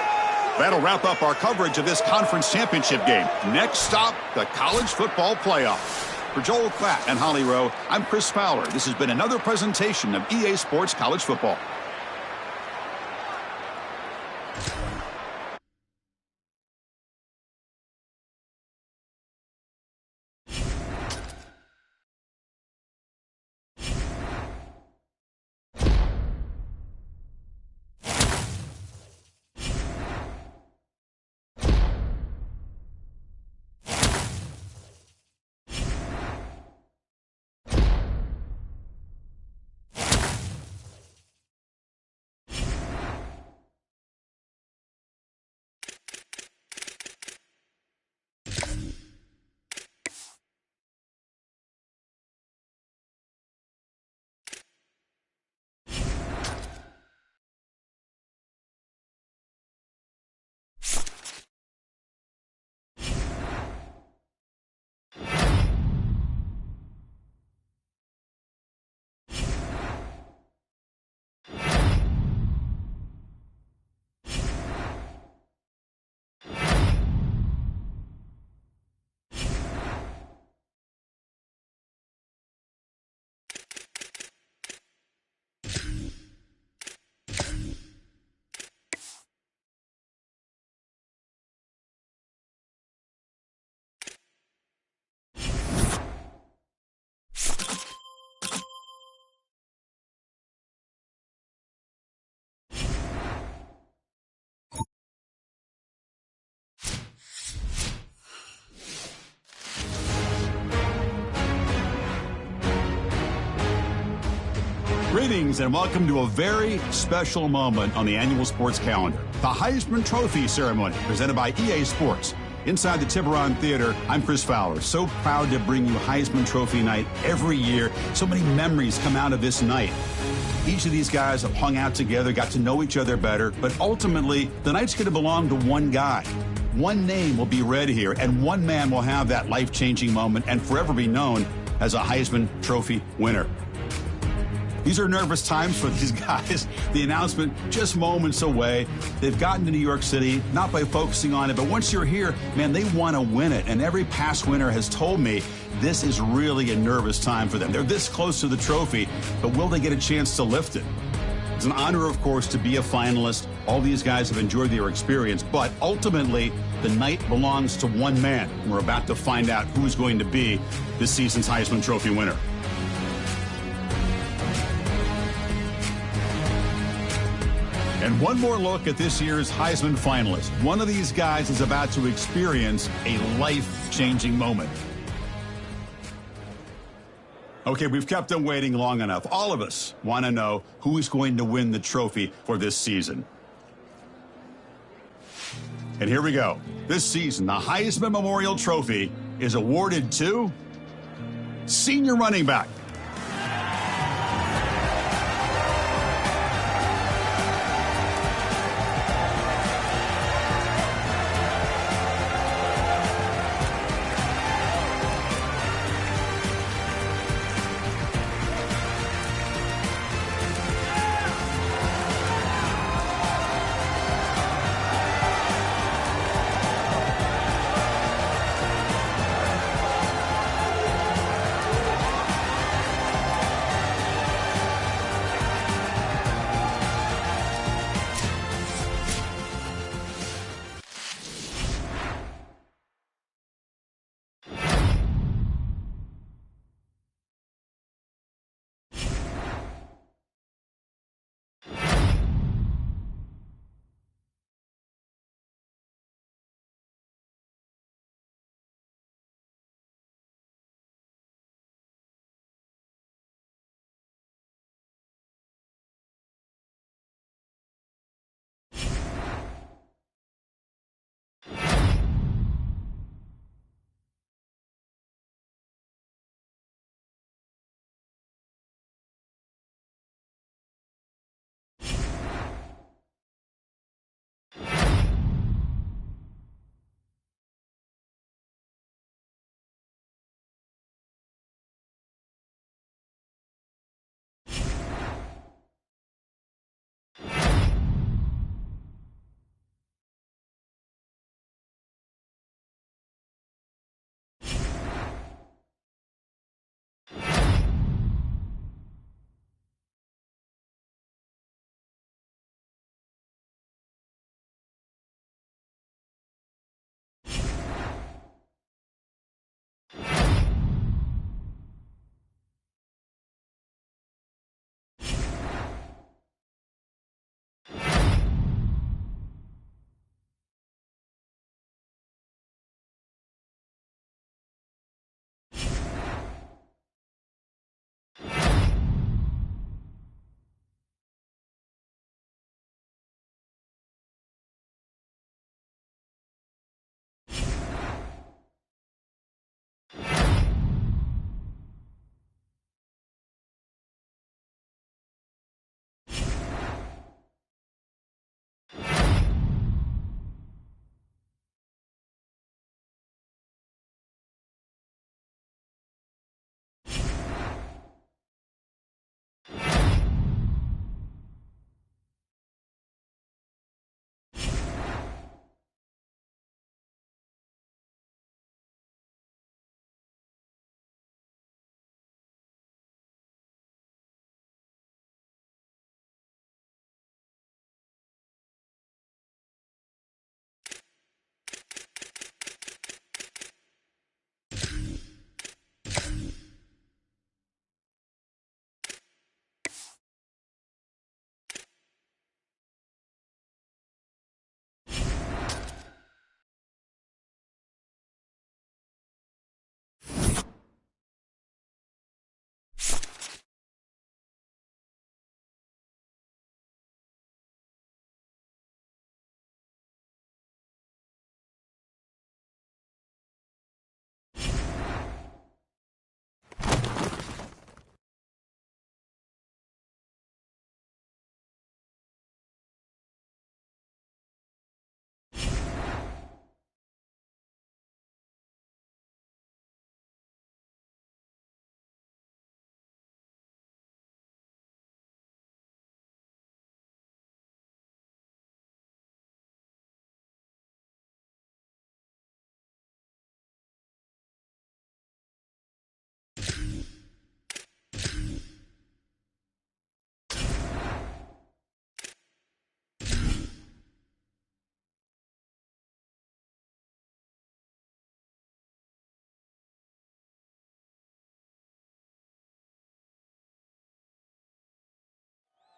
That'll wrap up our coverage of this conference championship game. Next stop, the college football playoff. For Joel Klatt and Holly Rowe, I'm Chris Fowler. This has been another presentation of EA Sports College Football. Greetings and welcome to a very special moment on the annual sports calendar. The Heisman Trophy ceremony presented by EA Sports. Inside the Tiburon Theater, I'm Chris Fowler. So proud to bring you Heisman Trophy night every year. So many memories come out of this night. Each of these guys have hung out together, got to know each other better, but ultimately, the night's going to belong to one guy. One name will be read here, and one man will have that life-changing moment and forever be known as a Heisman Trophy winner. These are nervous times for these guys. The announcement just moments away. They've gotten to New York City, not by focusing on it, but once you're here, man, they want to win it. And every past winner has told me this is really a nervous time for them. They're this close to the trophy, but will they get a chance to lift it? It's an honor, of course, to be a finalist. All these guys have enjoyed their experience, but ultimately, the night belongs to one man. We're about to find out who's going to be this season's Heisman Trophy winner. And one more look at this year's Heisman finalist. One of these guys is about to experience a life-changing moment. Okay, we've kept them waiting long enough. All of us want to know who is going to win the trophy for this season. And here we go. This season, the Heisman Memorial Trophy is awarded to senior running back.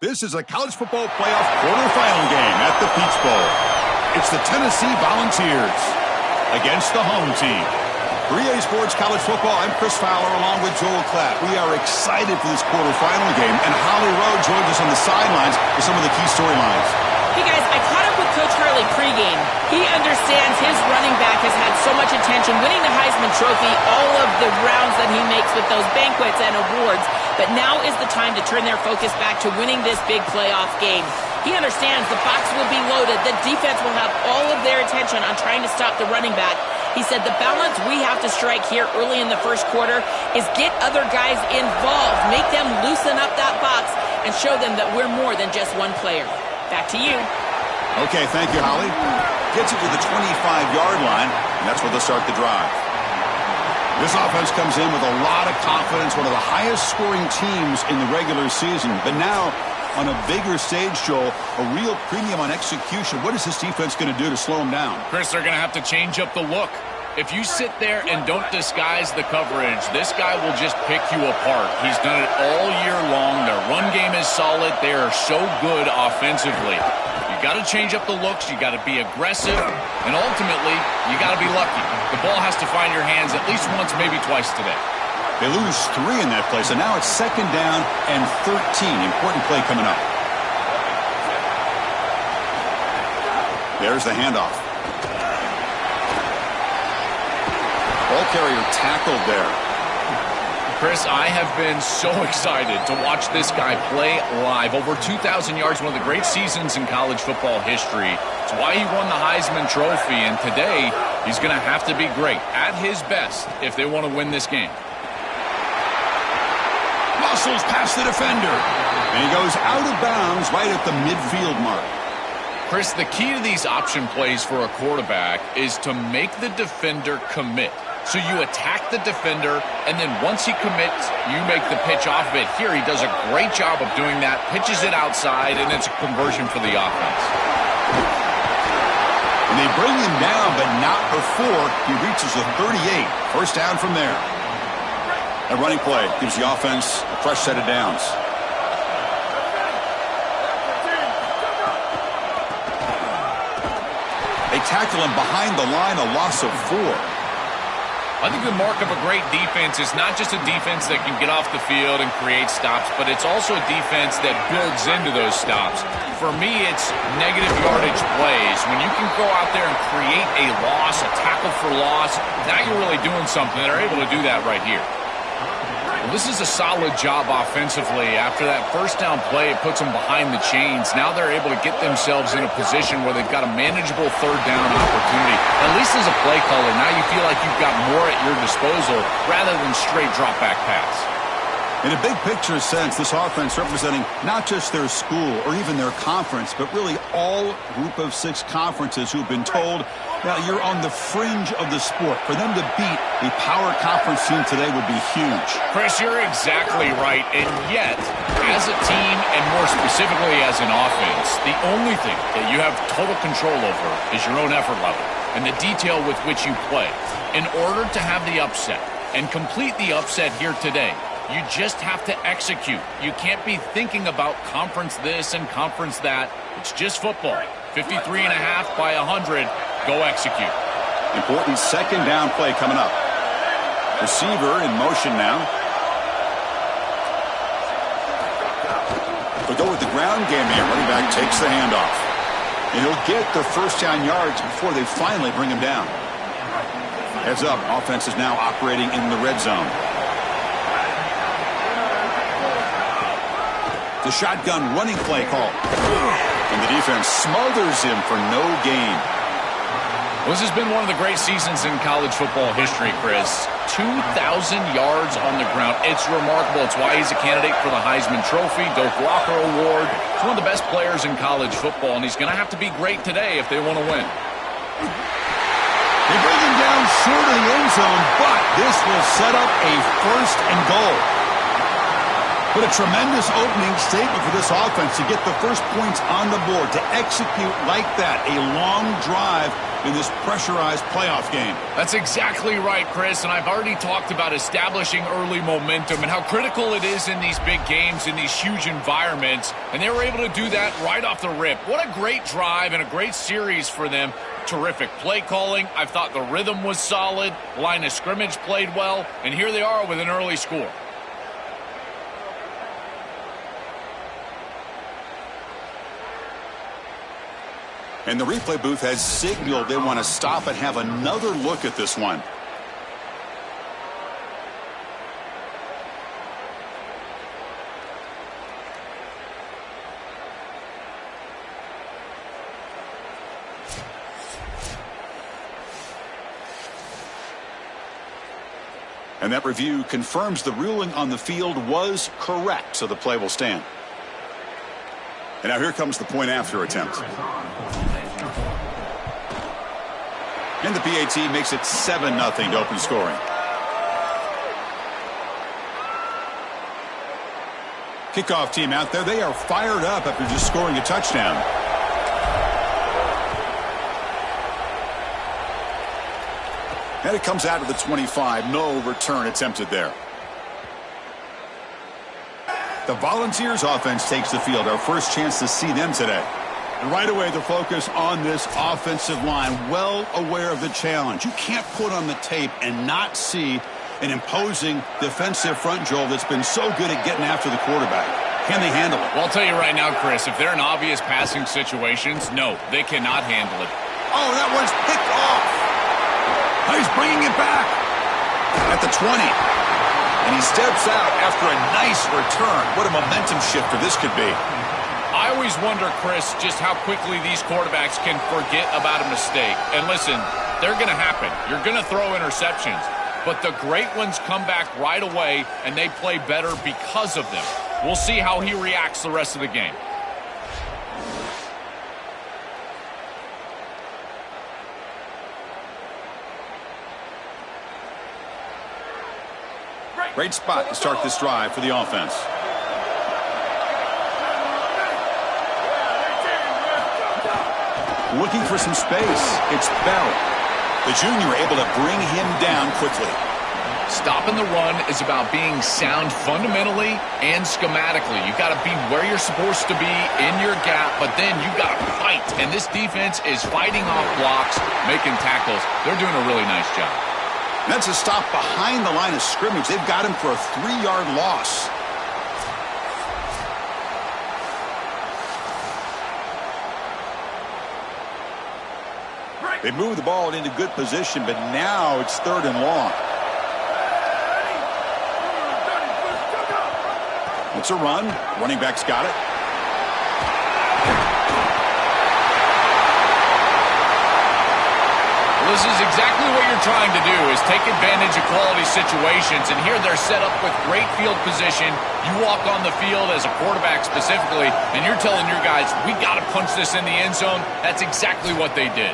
This is a college football playoff quarterfinal game at the Peach Bowl. It's the Tennessee Volunteers against the home team. For EA Sports College Football, I'm Chris Fowler along with Joel Klatt. We are excited for this quarterfinal game, and Holly Rowe joins us on the sidelines with some of the key storylines. Hey guys, I caught up with Coach Hurley pregame. He understands his running back has had so much attention, winning the Heisman Trophy, all of the rounds that he makes with those banquets and awards. But now is the time to turn their focus back to winning this big playoff game. He understands the box will be loaded. The defense will have all of their attention on trying to stop the running back. He said the balance we have to strike here early in the first quarter is get other guys involved, make them loosen up that box, and show them that we're more than just one player. Back to you. Okay, thank you, Holly. Gets it to the 25-yard line, and that's where they'll start the drive. This offense comes in with a lot of confidence, one of the highest-scoring teams in the regular season. But now, on a bigger stage, Joel, a real premium on execution. What is this defense going to do to slow them down? Chris, they're going to have to change up the look. If you sit there and don't disguise the coverage, this guy will just pick you apart. He's done it all year long. Their run game is solid. They are so good offensively. You got to change up the looks. You got to be aggressive. And ultimately, you got to be lucky. The ball has to find your hands at least once, maybe twice today. They lose 3 in that play, so now it's 2nd down and 13. Important play coming up. There's the handoff. Ball carrier tackled there. Chris, I have been so excited to watch this guy play live. Over 2,000 yards, one of the great seasons in college football history. It's why he won the Heisman Trophy, and today he's going to have to be great, at his best, if they want to win this game. Muscles past the defender, and he goes out of bounds right at the midfield mark. Chris, the key to these option plays for a quarterback is to make the defender commit. So you attack the defender, and then once he commits, you make the pitch off of it. Here, he does a great job of doing that, pitches it outside, and it's a conversion for the offense. And they bring him down, but not before he reaches the 38. First down from there. A running play gives the offense a fresh set of downs. They tackle him behind the line, a loss of 4. I think the mark of a great defense is not just a defense that can get off the field and create stops, but it's also a defense that builds into those stops. For me, it's negative yardage plays. When you can go out there and create a loss, a tackle for loss, now you're really doing something. They're able to do that right here. Well, this is a solid job offensively. After that first down play, it puts them behind the chains. Now they're able to get themselves in a position where they've got a manageable 3rd down opportunity. At least as a play caller, now you feel like you've got more at your disposal rather than straight drop-back pass. In a big picture sense, this offense representing not just their school or even their conference, but really all Group of 6 conferences who've been told, now you're on the fringe of the sport. For them to beat a power conference team today would be huge. Chris, you're exactly right. And yet, as a team, and more specifically as an offense, the only thing that you have total control over is your own effort level and the detail with which you play. In order to have the upset and complete the upset here today, you just have to execute. You can't be thinking about conference this and conference that. It's just football. 53.5 by 100. Go execute. Important 2nd down play coming up. Receiver in motion now. They'll go with the ground game here. Running back takes the handoff. And he'll get the first down yards before they finally bring him down. Heads up, offense is now operating in the red zone. The shotgun running play call. And the defense smothers him for no gain. This has been one of the great seasons in college football history, Chris. 2,000 yards on the ground. It's remarkable. It's why he's a candidate for the Heisman Trophy, Doak Walker Award. He's one of the best players in college football, and he's going to have to be great today if they want to win. They bring him down short of the end zone, but this will set up a 1st and goal. What a tremendous opening statement for this offense to get the first points on the board, to execute like that, a long drive in this pressurized playoff game. That's exactly right, Chris, and I've already talked about establishing early momentum and how critical it is in these big games, in these huge environments, and they were able to do that right off the rip. What a great drive and a great series for them. Terrific play calling. I thought the rhythm was solid, line of scrimmage played well, and here they are with an early score. And the replay booth has signaled they want to stop and have another look at this one. And that review confirms the ruling on the field was correct, so the play will stand. And now here comes the point after attempt. And the PAT makes it 7-0 to open scoring. Kickoff team out there, they are fired up after just scoring a touchdown. And it comes out to the 25. No return attempted there. The Volunteers offense takes the field. Our first chance to see them today. And right away, the focus on this offensive line, well aware of the challenge. You can't put on the tape and not see an imposing defensive front, Joel, that's been so good at getting after the quarterback. Can they handle it? Well, I'll tell you right now, Chris, if they're in obvious passing situations, no, they cannot handle it. Oh, that one's picked off. He's bringing it back at the 20. And he steps out after a nice return. What a momentum shifter this could be. I always wonder, Chris, just how quickly these quarterbacks can forget about a mistake. And listen, they're going to happen. You're going to throw interceptions. But the great ones come back right away, and they play better because of them. We'll see how he reacts the rest of the game. Great spot to start this drive for the offense. Looking for some space. It's Bell. The junior able to bring him down quickly. Stopping the run is about being sound fundamentally and schematically. You've got to be where you're supposed to be in your gap, but then you've got to fight. And this defense is fighting off blocks, making tackles. They're doing a really nice job. That's a stop behind the line of scrimmage. They've got him for a 3-yard loss. They move the ball into good position, but now it's 3rd and long. It's a run. Running back's got it. Well, this is exactly what you're trying to do, is take advantage of quality situations. And here they're set up with great field position. You walk on the field as a quarterback specifically, and you're telling your guys, we got to punch this in the end zone. That's exactly what they did.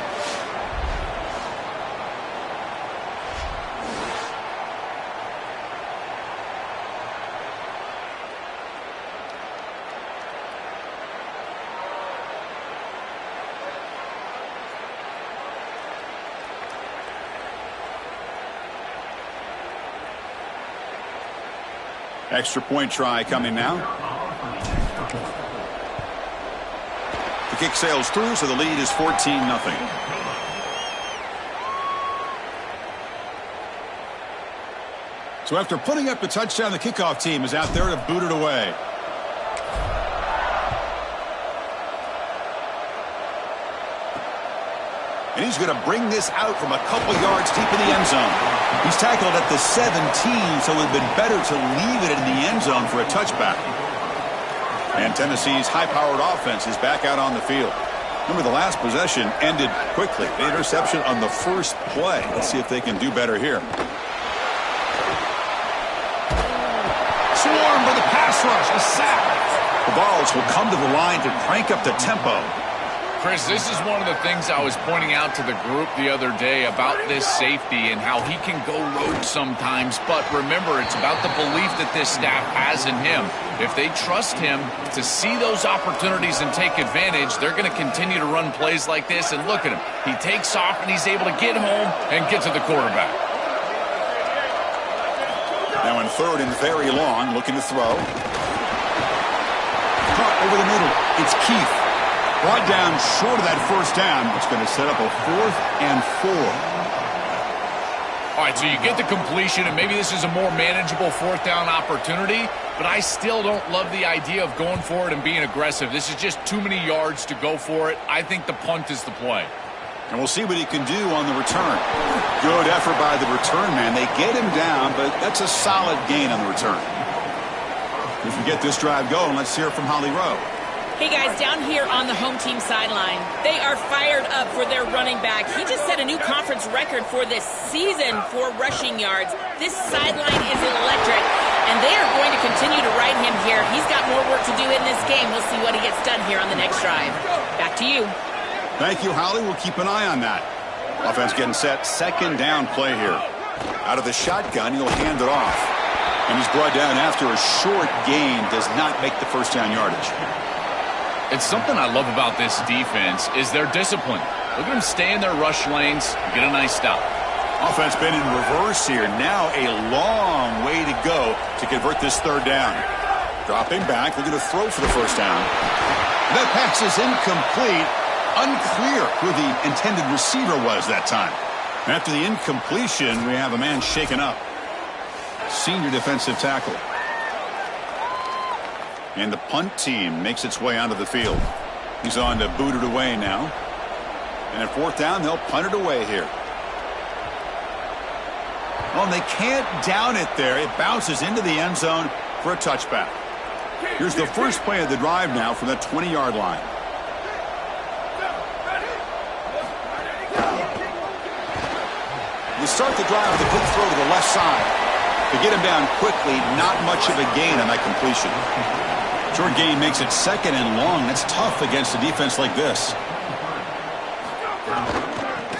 Extra point try coming now. The kick sails through, so the lead is 14-0. So after putting up the touchdown, the kickoff team is out there to boot it away. And he's going to bring this out from a couple yards deep in the end zone. He's tackled at the 17, so it would have been better to leave it in the end zone for a touchback. And Tennessee's high-powered offense is back out on the field. Remember, the last possession ended quickly. The interception on the first play. Let's see if they can do better here. Swarm for the pass rush. A sack. The Vols will come to the line to crank up the tempo. Chris, this is one of the things I was pointing out to the group the other day about this safety and how he can go rogue sometimes. But remember, it's about the belief that this staff has in him. If they trust him to see those opportunities and take advantage, they're going to continue to run plays like this. And look at him. He takes off and he's able to get home and get to the quarterback. Now in third and very long, looking to throw. Caught over the middle. It's Keith. Brought down short of that first down. It's going to set up a 4th and 4. All right, so you get the completion, and maybe this is a more manageable 4th down opportunity, but I still don't love the idea of going for it and being aggressive. This is just too many yards to go for it. I think the punt is the play. And we'll see what he can do on the return. Good effort by the return man. They get him down, but that's a solid gain on the return. If we get this drive going, let's hear from Holly Rowe. Hey guys, down here on the home team sideline, they are fired up for their running back. He just set a new conference record for this season for rushing yards. This sideline is electric, and they are going to continue to ride him here. He's got more work to do in this game. We'll see what he gets done here on the next drive. Back to you. Thank you, Holly. We'll keep an eye on that. Offense getting set. Second down play here. Out of the shotgun, he'll hand it off. And he's brought down after a short gain. Does not make the first down yardage. It's something I love about this defense is their discipline. Look at them stay in their rush lanes, get a nice stop. Offense been in reverse here. Now a long way to go to convert this third down. Dropping back, looking to throw for the first down. That pass is incomplete. Unclear who the intended receiver was that time. After the incompletion, we have a man shaken up. Senior defensive tackle. And the punt team makes its way onto the field. He's on to boot it away now. And at 4th down, they'll punt it away here. Well, and they can't down it there. It bounces into the end zone for a touchback. Here's the first play of the drive now from that 20-yard line. You start the drive with a quick throw to the left side. To get him down quickly, not much of a gain on that completion. Short gain makes it 2nd and long. That's tough against a defense like this.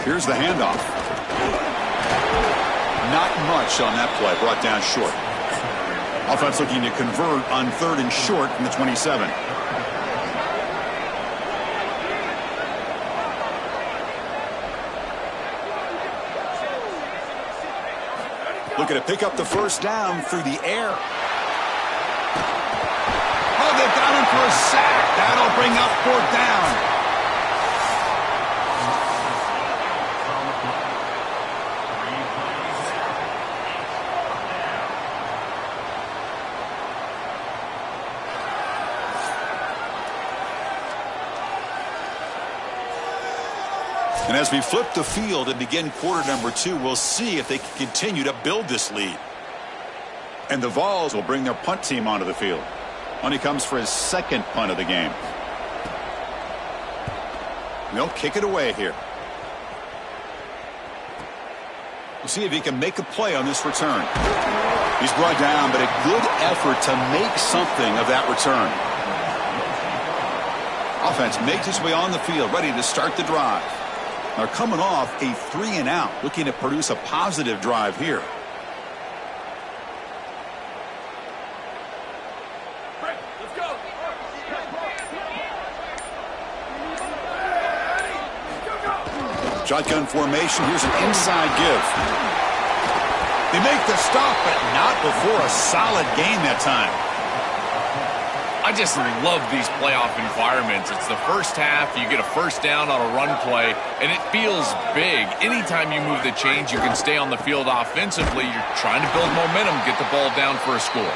Here's the handoff. Not much on that play, brought down short. Offense looking to convert on 3rd and short from the 27. Looking to pick up the first down through the air. Oh, they've got him for a sack. That'll bring up 4th down. And as we flip the field and begin quarter number 2, we'll see if they can continue to build this lead. And the Vols will bring their punt team onto the field. On he comes for his 2nd punt of the game. They'll kick it away here. We'll see if he can make a play on this return. He's brought down, but a good effort to make something of that return. Offense makes its way on the field, ready to start the drive. They're coming off a 3-and-out, looking to produce a positive drive here. Let's go. Shotgun formation. Here's an inside give. They make the stop, but not before a solid gain that time. I just love these playoff environments. It's the first half. You get a first down on a run play, and it feels big. Anytime you move the chains, you can stay on the field offensively. You're trying to build momentum, get the ball down for a score.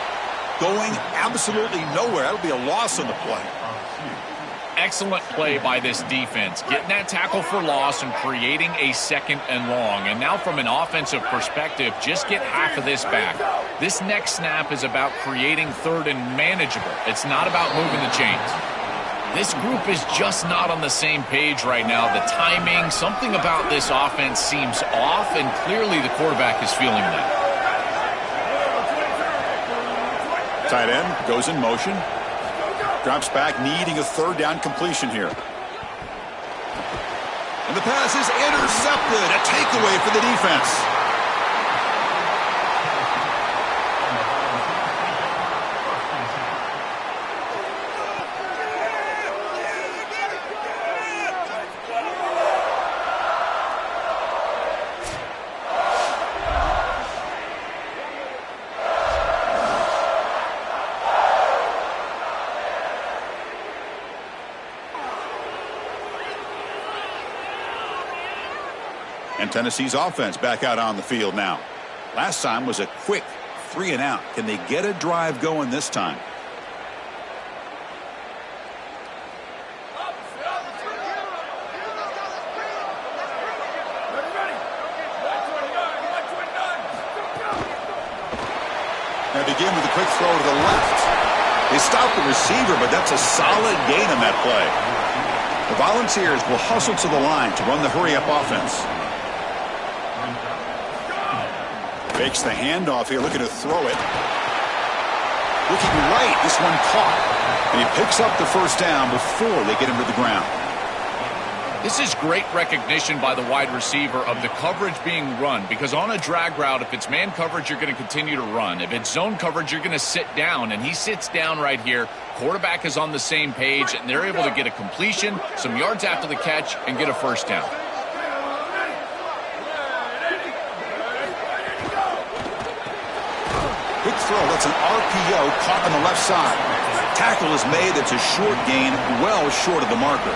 Going absolutely nowhere. That'll be a loss on the play. Excellent play by this defense, getting that tackle for loss and creating a 2nd and long. And now from an offensive perspective, just get half of this back. This next snap is about creating 3rd and manageable. It's not about moving the chains. This group is just not on the same page right now. The timing, something about this offense seems off, and clearly the quarterback is feeling that. Tight end goes in motion. Drops back, needing a 3rd down completion here. And the pass is intercepted. A takeaway for the defense. And Tennessee's offense back out on the field now. Last time was a quick 3-and-out. Can they get a drive going this time? They begin with a quick throw to the left. They stop the receiver, but that's a solid gain on that play. The Volunteers will hustle to the line to run the hurry-up offense. Fakes the handoff here, looking to throw it. Looking right, this one caught. And he picks up the first down before they get him to the ground. This is great recognition by the wide receiver of the coverage being run, because on a drag route, if it's man coverage, you're going to continue to run. If it's zone coverage, you're going to sit down, and he sits down right here. Quarterback is on the same page, and they're able to get a completion, some yards after the catch, and get a first down. Quick throw, that's an RPO caught on the left side. Tackle is made, that's a short gain, well short of the marker.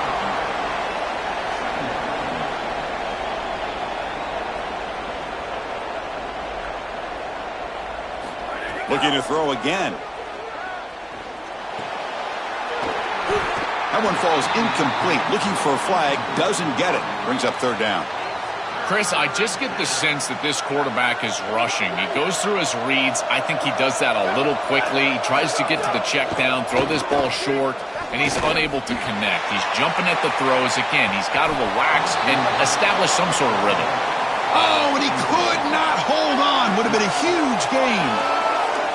Looking to throw again. That one falls incomplete. Looking for a flag, doesn't get it. Brings up third down. Chris, I just get the sense that this quarterback is rushing. He goes through his reads. I think he does that a little quickly. He tries to get to the check down, throw this ball short, and he's unable to connect. He's jumping at the throws. Again, he's got to relax and establish some sort of rhythm. Oh, and he could not hold on. Would have been a huge gain.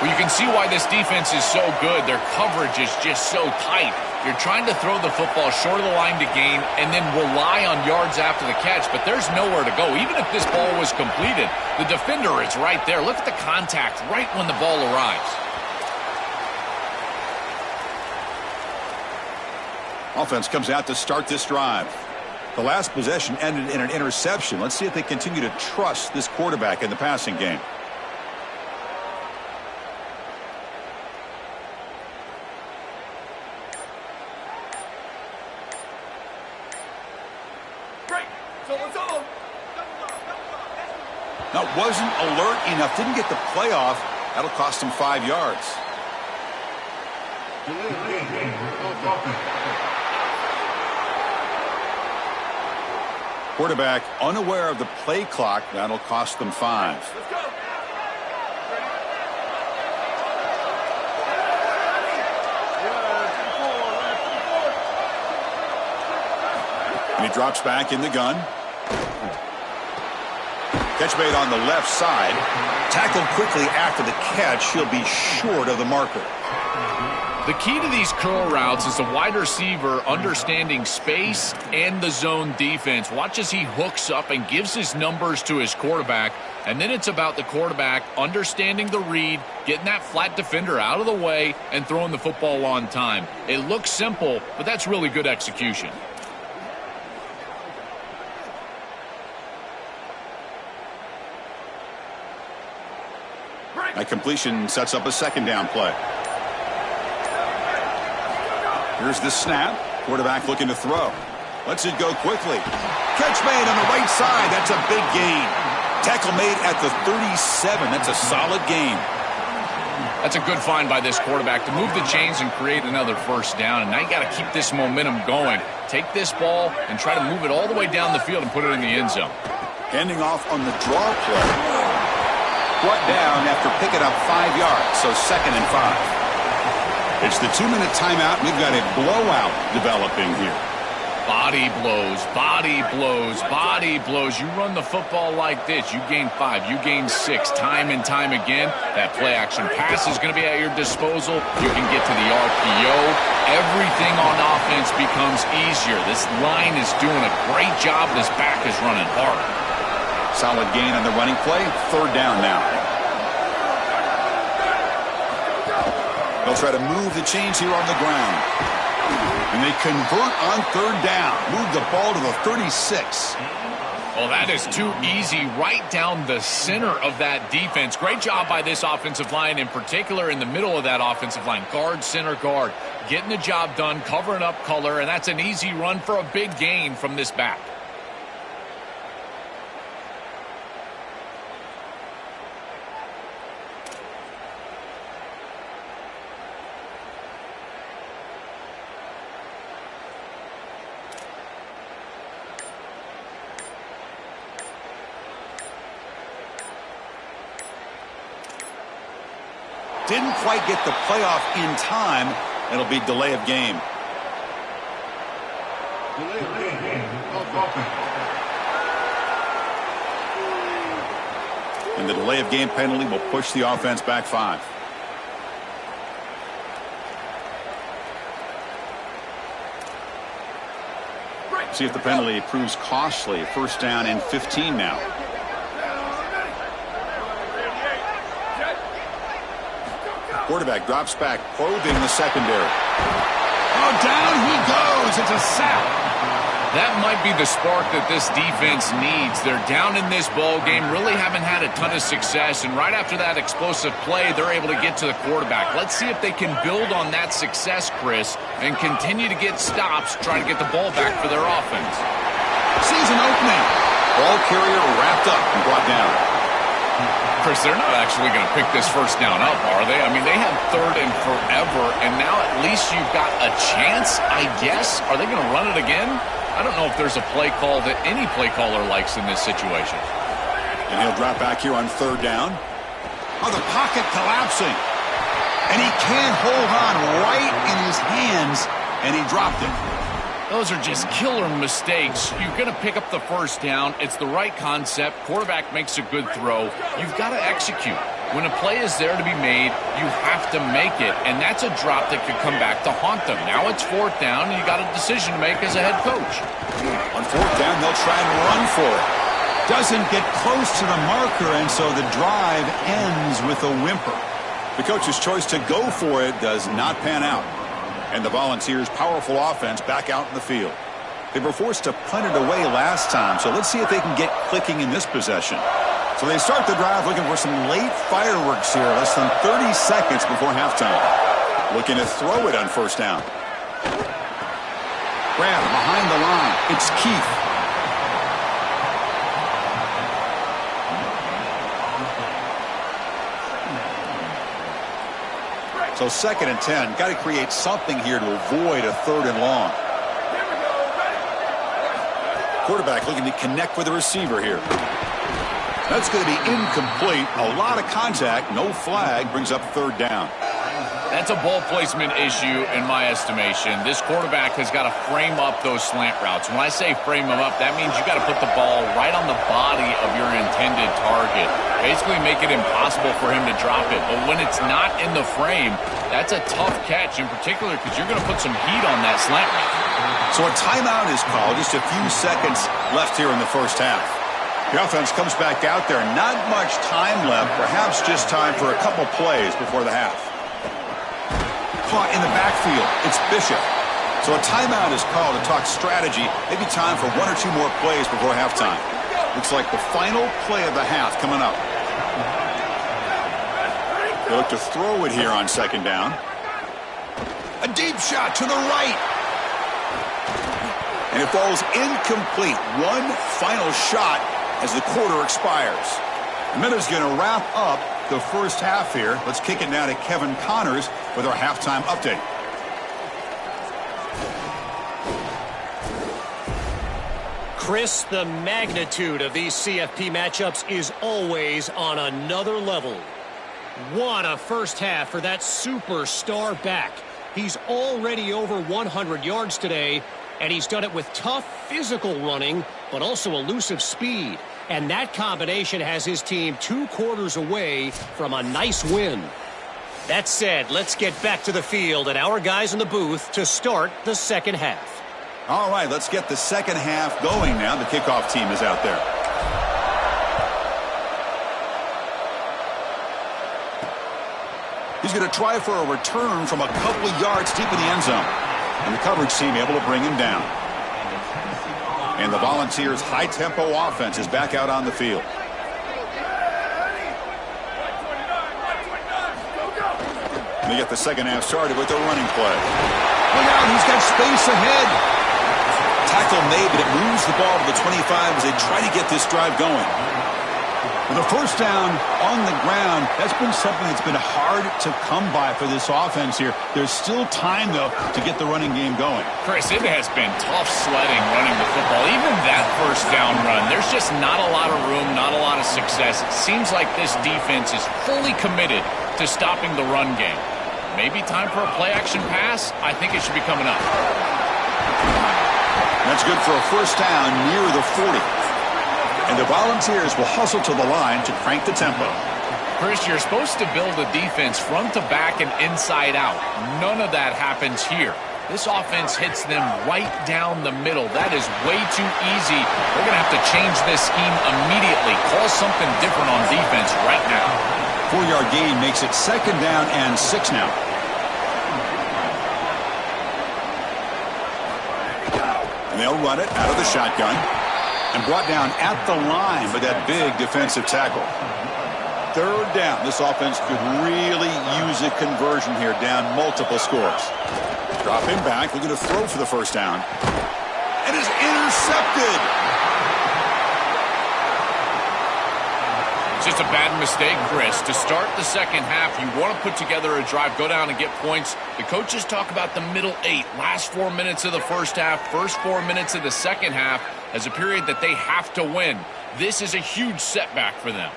Well, you can see why this defense is so good. Their coverage is just so tight. You're trying to throw the football short of the line to gain and then rely on yards after the catch, but there's nowhere to go. Even if this ball was completed, the defender is right there. Look at the contact right when the ball arrives. Offense comes out to start this drive. The last possession ended in an interception. Let's see if they continue to trust this quarterback in the passing game. Now, wasn't alert enough, didn't get the playoff. That'll cost him 5 yards. Quarterback unaware of the play clock. That'll cost them 5. Let's go. And he drops back in the gun. Catch made on the left side. Tackled quickly after the catch. He'll be short of the marker. The key to these curl routes is the wide receiver understanding space and the zone defense. Watch as he hooks up and gives his numbers to his quarterback. And then it's about the quarterback understanding the read, getting that flat defender out of the way, and throwing the football on time. It looks simple, but that's really good execution. That completion sets up a second down play. Here's the snap. Quarterback looking to throw. Lets it go quickly. Catch made on the right side. That's a big gain. Tackle made at the 37. That's a solid gain. That's a good find by this quarterback to move the chains and create another first down. And now you got to keep this momentum going. Take this ball and try to move it all the way down the field and put it in the end zone. Handing off on the draw play. Brought down after picking up 5 yards, so 2nd and 5. It's the 2-minute timeout. We've got a blowout developing here. Body blows, body blows, body blows. You run the football like this, you gain 5, you gain 6, time and time again. That play action pass is going to be at your disposal. You can get to the RPO. Everything on offense becomes easier. This line is doing a great job. This back is running hard. Solid gain on the running play. 3rd down now. They'll try to move the chains here on the ground. And they convert on 3rd down. Move the ball to the 36. Well, that is too easy right down the center of that defense. Great job by this offensive line, in particular in the middle of that offensive line. Guard, center, guard. Getting the job done, covering up color, and that's an easy run for a big gain from this back. Didn't quite get the playoff in time. It'll be delay of game. And the delay of game penalty will push the offense back 5. See if the penalty proves costly. 1st down and 15 now. Quarterback drops back, probing the secondary. Oh, down he goes. It's a sack. That might be the spark that this defense needs. They're down in this ball game, really haven't had a ton of success, and right after that explosive play, they're able to get to the quarterback. Let's see if they can build on that success, Chris, and continue to get stops, try to get the ball back for their offense. Season opening. Ball carrier wrapped up and brought down. Chris, they're not actually going to pick this 1st down up, are they? I mean, they had 3rd and forever, and now at least you've got a chance, I guess. Are they going to run it again? I don't know if there's a play call that any play caller likes in this situation. And he'll drop back here on 3rd down. Oh, the pocket collapsing. And he can't hold on right in his hands, and he dropped it. Those are just killer mistakes. You're going to pick up the 1st down. It's the right concept. Quarterback makes a good throw. You've got to execute. When a play is there to be made, you have to make it. And that's a drop that could come back to haunt them. Now it's 4th down, and you got a decision to make as a head coach. On 4th down, they'll try and run for it. Doesn't get close to the marker, and so the drive ends with a whimper. The coach's choice to go for it does not pan out. And the Volunteers' powerful offense back out in the field. They were forced to punt it away last time, so let's see if they can get clicking in this possession. So they start the drive looking for some late fireworks here, less than 30 seconds before halftime. Looking to throw it on 1st down. Grab behind the line. It's Keith. So 2nd and 10. Got to create something here to avoid a 3rd and long. Quarterback looking to connect with the receiver here. That's going to be incomplete. A lot of contact. No flag. Brings up 3rd down. That's a ball placement issue in my estimation. This quarterback has got to frame up those slant routes. When I say frame them up, that means you got to put the ball right on the body of your intended target. Basically make it impossible for him to drop it. But when it's not in the frame, that's a tough catch, in particular because you're going to put some heat on that slant route. So a timeout is called. Just a few seconds left here in the 1st half. The offense comes back out there. Not much time left. Perhaps just time for a couple plays before the half. Caught in the backfield. It's Bishop. So a timeout is called to talk strategy. Maybe time for 1 or 2 more plays before halftime. Looks like the final play of the half coming up. They look to throw it here on 2nd down. A deep shot to the right. And it falls incomplete. One final shot as the quarter expires. The minute's going to wrap up the 1st half here. Let's kick it now to Kevin Connors with our halftime update. Chris, the magnitude of these CFP matchups is always on another level. What a 1st half for that superstar back. He's already over 100 yards today, And he's done it with tough physical running, but also elusive speed. And that combination has his team 2 quarters away from a nice win. That said, let's get back to the field and our guys in the booth to start the second half. All right, let's get the second half going now. The kickoff team is out there. He's going to try for a return from a couple of yards deep in the end zone. And the coverage team able to bring him down. And the Volunteers' high-tempo offense is back out on the field. They get the second half started with a running play. Look out, he's got space ahead. Tackle made, but it moves the ball to the 25 as they try to get this drive going. With a first down on the ground, that's been something that's been hard to come by for this offense here. There's still time, though, to get the running game going. Chris, it has been tough sledding running the football. Even that first down run, there's just not a lot of room, not a lot of success. It seems like this defense is fully committed to stopping the run game. Maybe time for a play-action pass? I think it should be coming up. That's good for a first down near the 40. And the Volunteers will hustle to the line to crank the tempo. Chris, you're supposed to build a defense front to back and inside out. None of that happens here. This offense hits them right down the middle. That is way too easy. We're going to have to change this scheme immediately. Call something different on defense right now. 4-yard gain makes it second down and 6 now. And they'll run it out of the shotgun. And brought down at the line with that big defensive tackle. Third down. This offense could really use a conversion here, down multiple scores. Drop him back. They're going to throw for the first down. And is intercepted. It's just a bad mistake, Chris. To start the second half, you want to put together a drive, go down and get points. The coaches talk about the middle 8, last 4 minutes of the first half, first 4 minutes of the second half as a period that they have to win. This is a huge setback for them.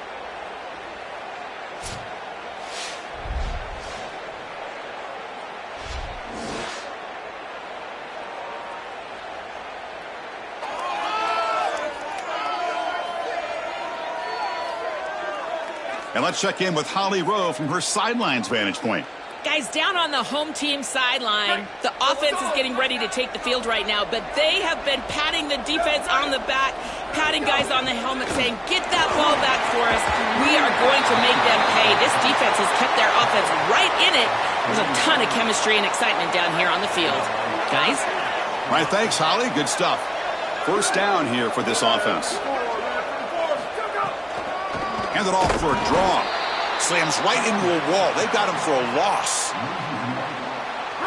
And let's check in with Holly Rowe from her sidelines vantage point. Guys, down on the home team sideline, the offense is getting ready to take the field right now, but they have been patting the defense on the back, patting guys on the helmet, saying, get that ball back for us. We are going to make them pay. This defense has kept their offense right in it. There's a ton of chemistry and excitement down here on the field. Guys? All right, thanks, Holly. Good stuff. First down here for this offense. Hand it off for a draw. Slams right into a wall. They've got him for a loss.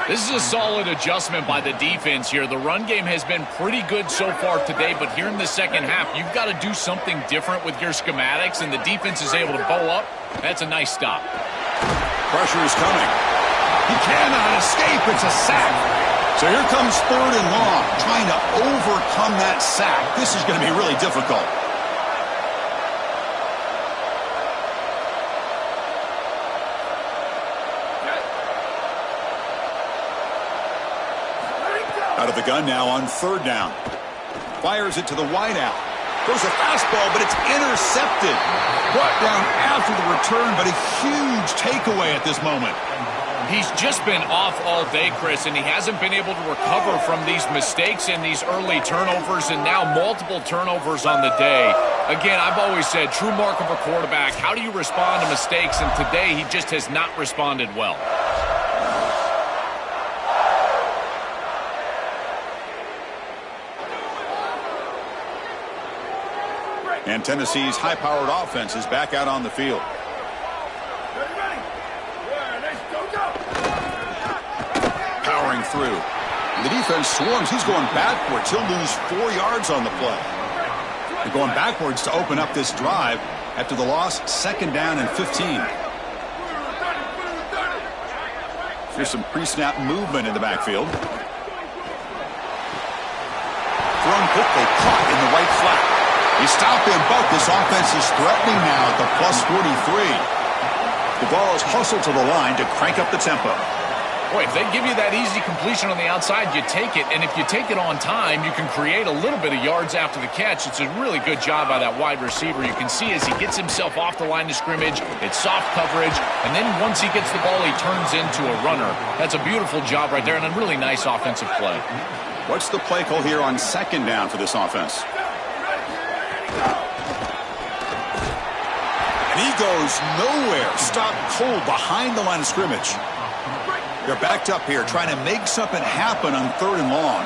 This is a solid adjustment by the defense here. The run game has been pretty good so far today, but here in the second half, you've got to do something different with your schematics, and the defense is able to bow up. That's a nice stop. Pressure is coming. He cannot escape. It's a sack. So here comes third and long, trying to overcome that sack. This is going to be really difficult. Out of the gun now on third down. Fires it to the wideout. Throws a fastball, but it's intercepted. Brought down after the return, but a huge takeaway at this moment. He's just been off all day, Chris, and he hasn't been able to recover from these mistakes and these early turnovers, and now multiple turnovers on the day. Again, I've always said, true mark of a quarterback, how do you respond to mistakes? And today, he just has not responded well. And Tennessee's high-powered offense is back out on the field. Powering through. And the defense swarms. He's going backwards. He'll lose 4 yards on the play. They're going backwards to open up this drive after the loss. Second down and 15. Here's some pre-snap movement in the backfield. Thrown quickly, caught in the right flat. He stopped them both. This offense is threatening now at the +43. The ball is hustled to the line to crank up the tempo. Boy, if they give you that easy completion on the outside, you take it. And if you take it on time, you can create a little bit of yards after the catch. It's a really good job by that wide receiver. You can see as he gets himself off the line of scrimmage, it's soft coverage. And then once he gets the ball, he turns into a runner. That's a beautiful job right there and a really nice offensive play. What's the play call here on second down for this offense? And he goes nowhere. Stopped cold behind the line of scrimmage. They're backed up here trying to make something happen on 3rd and long.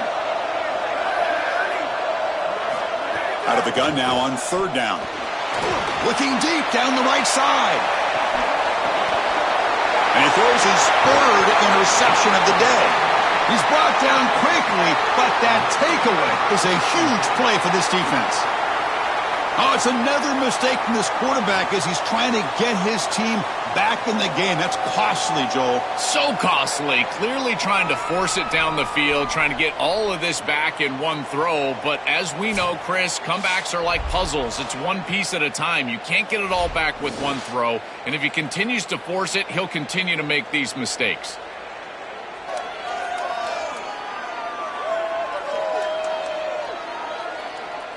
Out of the gun now on 3rd down. Looking deep down the right side. And he throws his 3rd interception of the day. He's brought down quickly, but that takeaway is a huge play for this defense. Oh, it's another mistake from this quarterback as he's trying to get his team back in the game. That's costly, Joel. So costly. Clearly trying to force it down the field, trying to get all of this back in one throw. But as we know, Chris, comebacks are like puzzles. It's one piece at a time. You can't get it all back with one throw. And if he continues to force it, he'll continue to make these mistakes.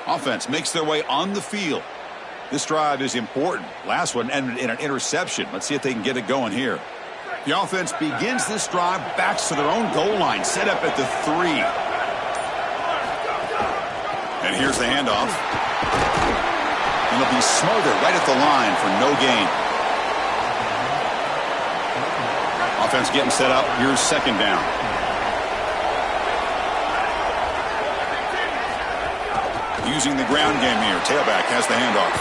Offense makes their way on the field. This drive is important. Last one ended in an interception. Let's see if they can get it going here. The offense begins this drive, backs to their own goal line, set up at the 3. And here's the handoff. And they'll be smothered right at the line for no gain. Offense getting set up. Here's 2nd down. Using the ground game here. Tailback has the handoff.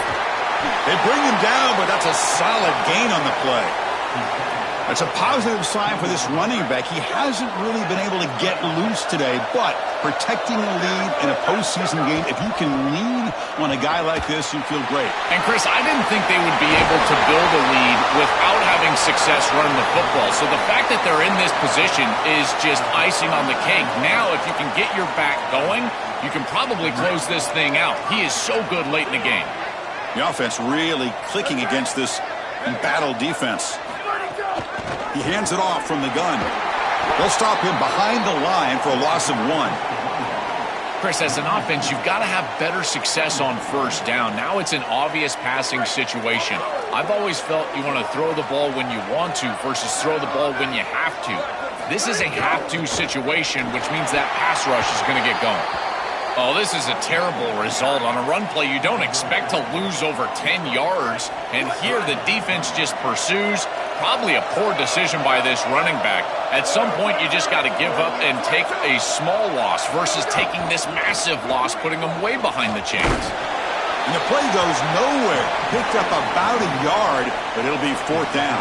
They bring him down, but that's a solid gain on the play. That's a positive sign for this running back. He hasn't really been able to get loose today, but protecting a lead in a postseason game, if you can lean on a guy like this, you feel great. And, Chris, I didn't think they would be able to build a lead without having success running the football. So the fact that they're in this position is just icing on the cake. Now, if you can get your back going, you can probably close this thing out. He is so good late in the game. The offense really clicking against this embattled defense. He hands it off from the gun. They'll stop him behind the line for a loss of 1. Chris, as an offense, you've got to have better success on 1st down. Now it's an obvious passing situation. I've always felt you want to throw the ball when you want to versus throw the ball when you have to. This is a have-to situation, which means that pass rush is going to get going. Oh, this is a terrible result. On a run play, you don't expect to lose over 10 yards. And here the defense just pursues. Probably a poor decision by this running back. At some point, you just got to give up and take a small loss versus taking this massive loss, putting them way behind the chains. And the play goes nowhere. Picked up about a yard, but it'll be 4th down.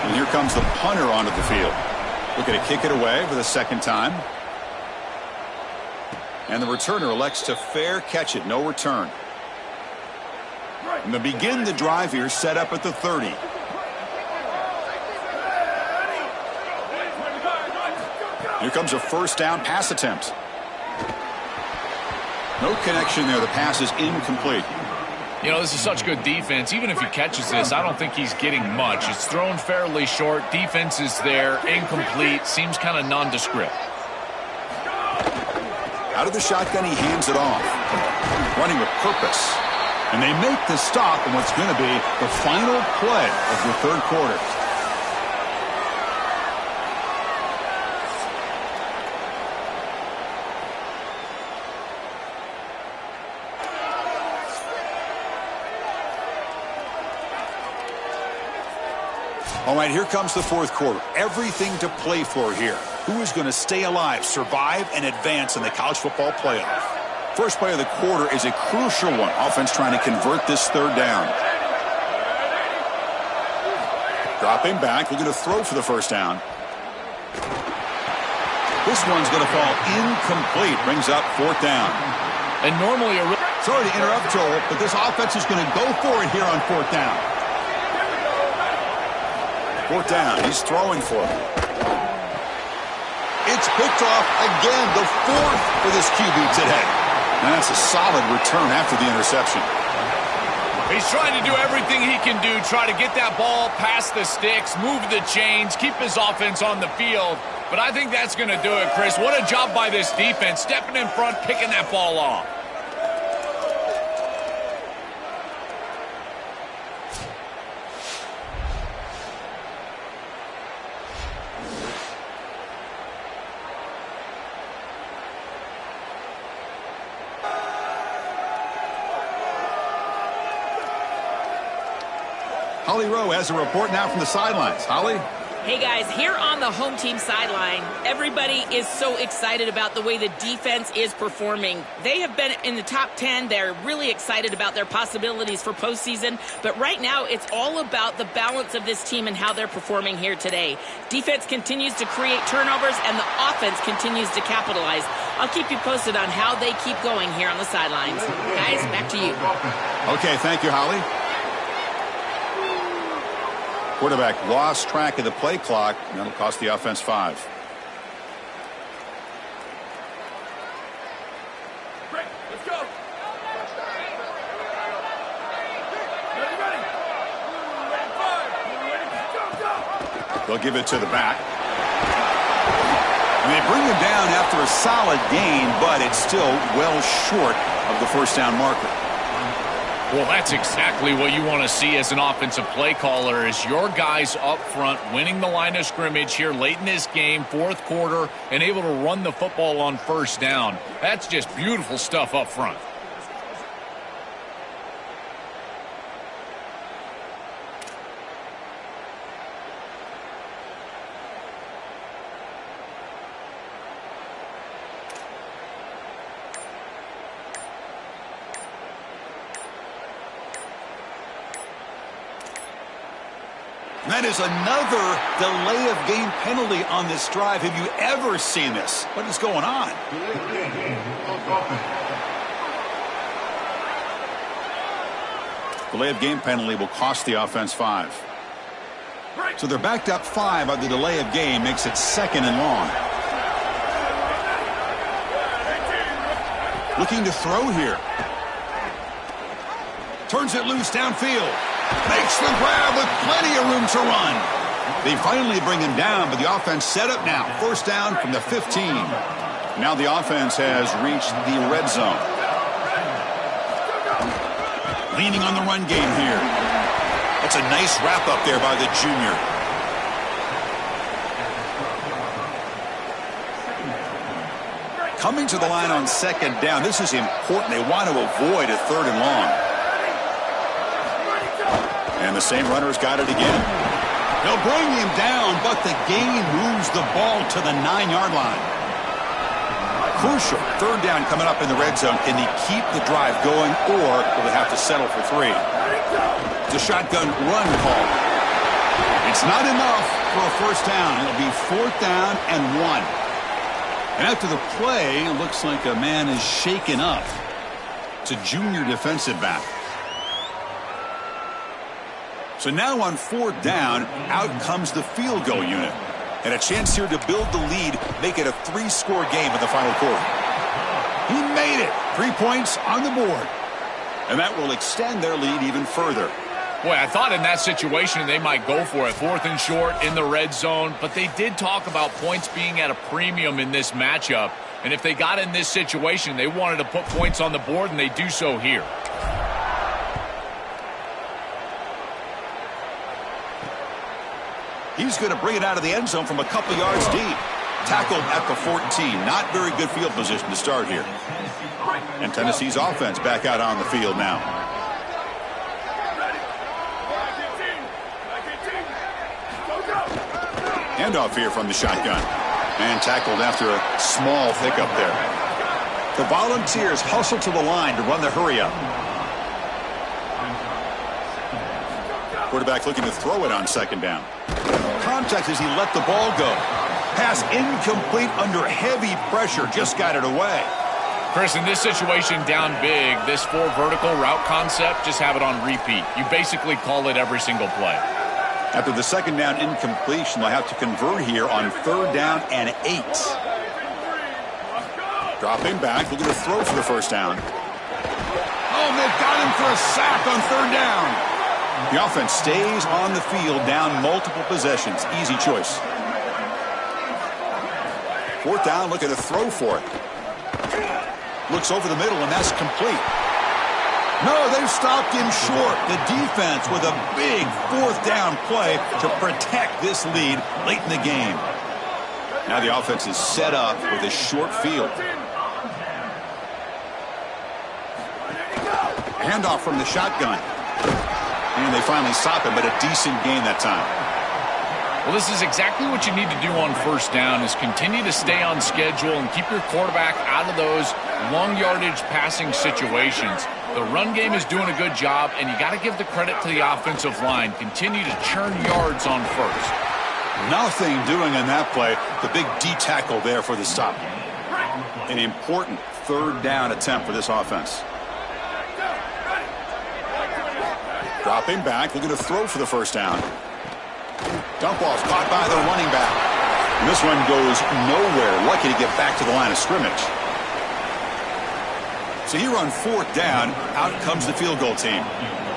And here comes the punter onto the field. Looking to kick it away for the 2nd time. And the returner elects to fair catch it. No return. And they begin the drive here, set up at the 30. Here comes a 1st down pass attempt. No connection there. The pass is incomplete. You know, this is such good defense. Even if he catches this, I don't think he's getting much. It's thrown fairly short. Defense is there. Incomplete. Seems kind of nondescript. Out of the shotgun, he hands it off. Running with purpose. And they make the stop in what's going to be the final play of the 3rd quarter. All right, here comes the 4th quarter. Everything to play for here. Who is going to stay alive, survive, and advance in the college football playoff? First play of the quarter is a crucial one. Offense trying to convert this 3rd down. Dropping back, looking to throw for the 1st down. This one's going to fall incomplete. Brings up 4th down. And normally sorry to interrupt, Joel, but this offense is going to go for it here on 4th down. 4th down. He's throwing for it. It's picked off again, the 4th for this QB today. And that's a solid return after the interception. He's trying to do everything he can do, try to get that ball past the sticks, move the chains, keep his offense on the field. But I think that's going to do it, Chris. What a job by this defense, stepping in front, picking that ball off. Holly Rowe has a report now from the sidelines. Holly? Hey guys, here on the home team sideline, everybody is so excited about the way the defense is performing. They have been in the top 10. They're really excited about their possibilities for postseason. But right now, it's all about the balance of this team and how they're performing here today. Defense continues to create turnovers, and the offense continues to capitalize. I'll keep you posted on how they keep going here on the sidelines. Guys, back to you. Okay, thank you, Holly. Quarterback lost track of the play clock, and that'll cost the offense 5. Great, let's go. Ready. 5. Go. They'll give it to the back. And they bring him down after a solid gain, but it's still well short of the first down marker. Well, that's exactly what you want to see as an offensive play caller, is your guys up front winning the line of scrimmage here late in this game, fourth quarter, and able to run the football on first down. That's just beautiful stuff up front. That is another delay of game penalty on this drive. Have you ever seen this? What is going on? Delay of game penalty will cost the offense 5. So they're backed up 5 on the delay of game, makes it 2nd and long. Looking to throw here. Turns it loose downfield. Makes the grab with plenty of room to run. They finally bring him down, but the offense set up now. First down from the 15. Now the offense has reached the red zone. Leaning on the run game here. That's a nice wrap up there by the junior. Coming to the line on 2nd down. This is important. They want to avoid a 3rd and long. And the same runner's got it again. They'll bring him down, but the gain moves the ball to the 9-yard line. Crucial 3rd down coming up in the red zone. Can they keep the drive going, or will they have to settle for 3? It's a shotgun run call. It's not enough for a first down. It'll be 4th down and 1. And after the play, it looks like a man is shaken up. It's a junior defensive back. So now on 4th down, out comes the field goal unit. And a chance here to build the lead, make it a 3-score game in the final quarter. He made it. 3 points on the board. And that will extend their lead even further. Boy, I thought in that situation they might go for it. 4th and short in the red zone. But they did talk about points being at a premium in this matchup. And if they got in this situation, they wanted to put points on the board, and they do so here. He's going to bring it out of the end zone from a couple yards deep. Tackled at the 14. Not very good field position to start here. And Tennessee's offense back out on the field now. Handoff here from the shotgun. And tackled after a small hiccup there. The Volunteers hustle to the line to run the hurry-up. Quarterback looking to throw it on 2nd down. Contact as he let the ball go. Pass incomplete under heavy pressure. Just got it away. Chris, in this situation down big, this 4 vertical route concept, just have it on repeat. You basically call it every single play. After the 2nd down incompletion, they'll have to convert here on 3rd down and 8. Dropping back, looking to throw for the first down. Oh, and they've got him for a sack on third down. The offense stays on the field, down multiple possessions. Easy choice. Fourth down, looking to throw for it. Looks over the middle, and that's complete. No, they've stopped him short. The defense with a big fourth down play to protect this lead late in the game. Now the offense is set up with a short field. Handoff from the shotgun. And they finally stop him, but a decent gain that time. Well, this is exactly what you need to do on first down, is continue to stay on schedule and keep your quarterback out of those long yardage passing situations. The run game is doing a good job, and you got to give the credit to the offensive line. Continue to churn yards on first. Nothing doing on that play. The big D tackle there for the stop. An important third down attempt for this offense. Dropping back, looking to throw for the first down. Dump off caught by the running back. And this one goes nowhere. Lucky to get back to the line of scrimmage. So here on fourth down, out comes the field goal team.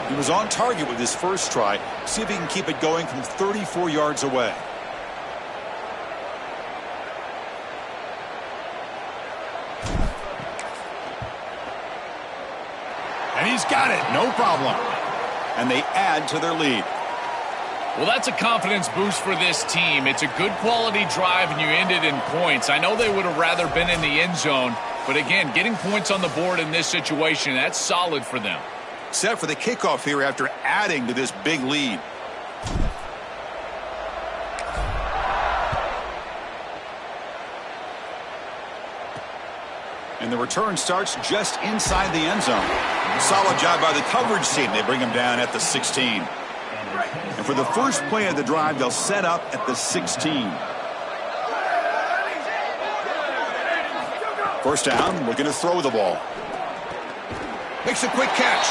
He was on target with his first try. See if he can keep it going from 34 yards away. And he's got it. No problem. And they add to their lead. Well, that's a confidence boost for this team. It's a good quality drive, and you ended in points. I know they would have rather been in the end zone, but again, getting points on the board in this situation, that's solid for them. Set for the kickoff here after adding to this big lead. And the return starts just inside the end zone. Solid job by the coverage team. They bring him down at the 16. And for the first play of the drive, they'll set up at the 16. First down, looking to throw the ball. Makes a quick catch.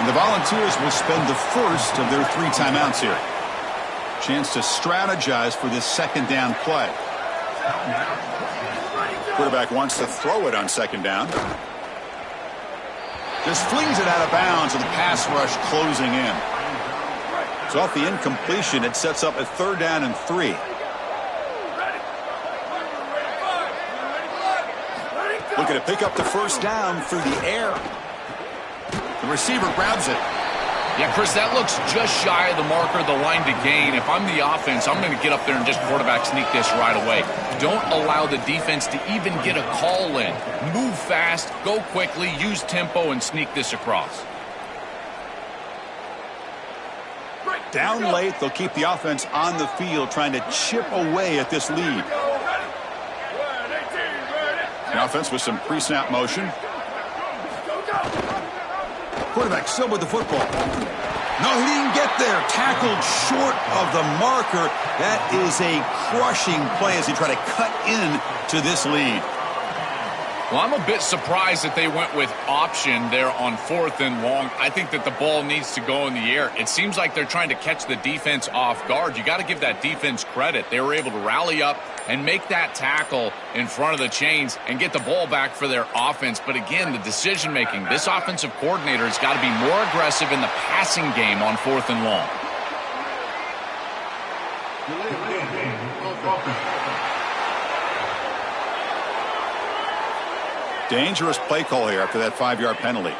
And the Volunteers will spend the first of their 3 timeouts here. Chance to strategize for this second down play. Quarterback wants to throw it on second down. Just flings it out of bounds with the pass rush closing in. So off the incompletion, it sets up a third down and 3. Looking to pick up the first down through the air. The receiver grabs it. Yeah, Chris, that looks just shy of the marker, the line to gain. If I'm the offense, I'm going to get up there and just quarterback sneak this right away. Don't allow the defense to even get a call in. Move fast, go quickly, use tempo, and sneak this across. Down late, they'll keep the offense on the field trying to chip away at this lead. The offense with some pre-snap motion. Quarterback still with the football. No, he didn't get there. Tackled short of the marker. That is a crushing play as he tried to cut in to this lead. Well, I'm a bit surprised that they went with option there on 4th and long. I think that the ball needs to go in the air. It seems like they're trying to catch the defense off guard. You got to give that defense credit. They were able to rally up and make that tackle in front of the chains and get the ball back for their offense. But again, the decision-making, this offensive coordinator has got to be more aggressive in the passing game on 4th and long. Dangerous play call here after that 5-yard penalty.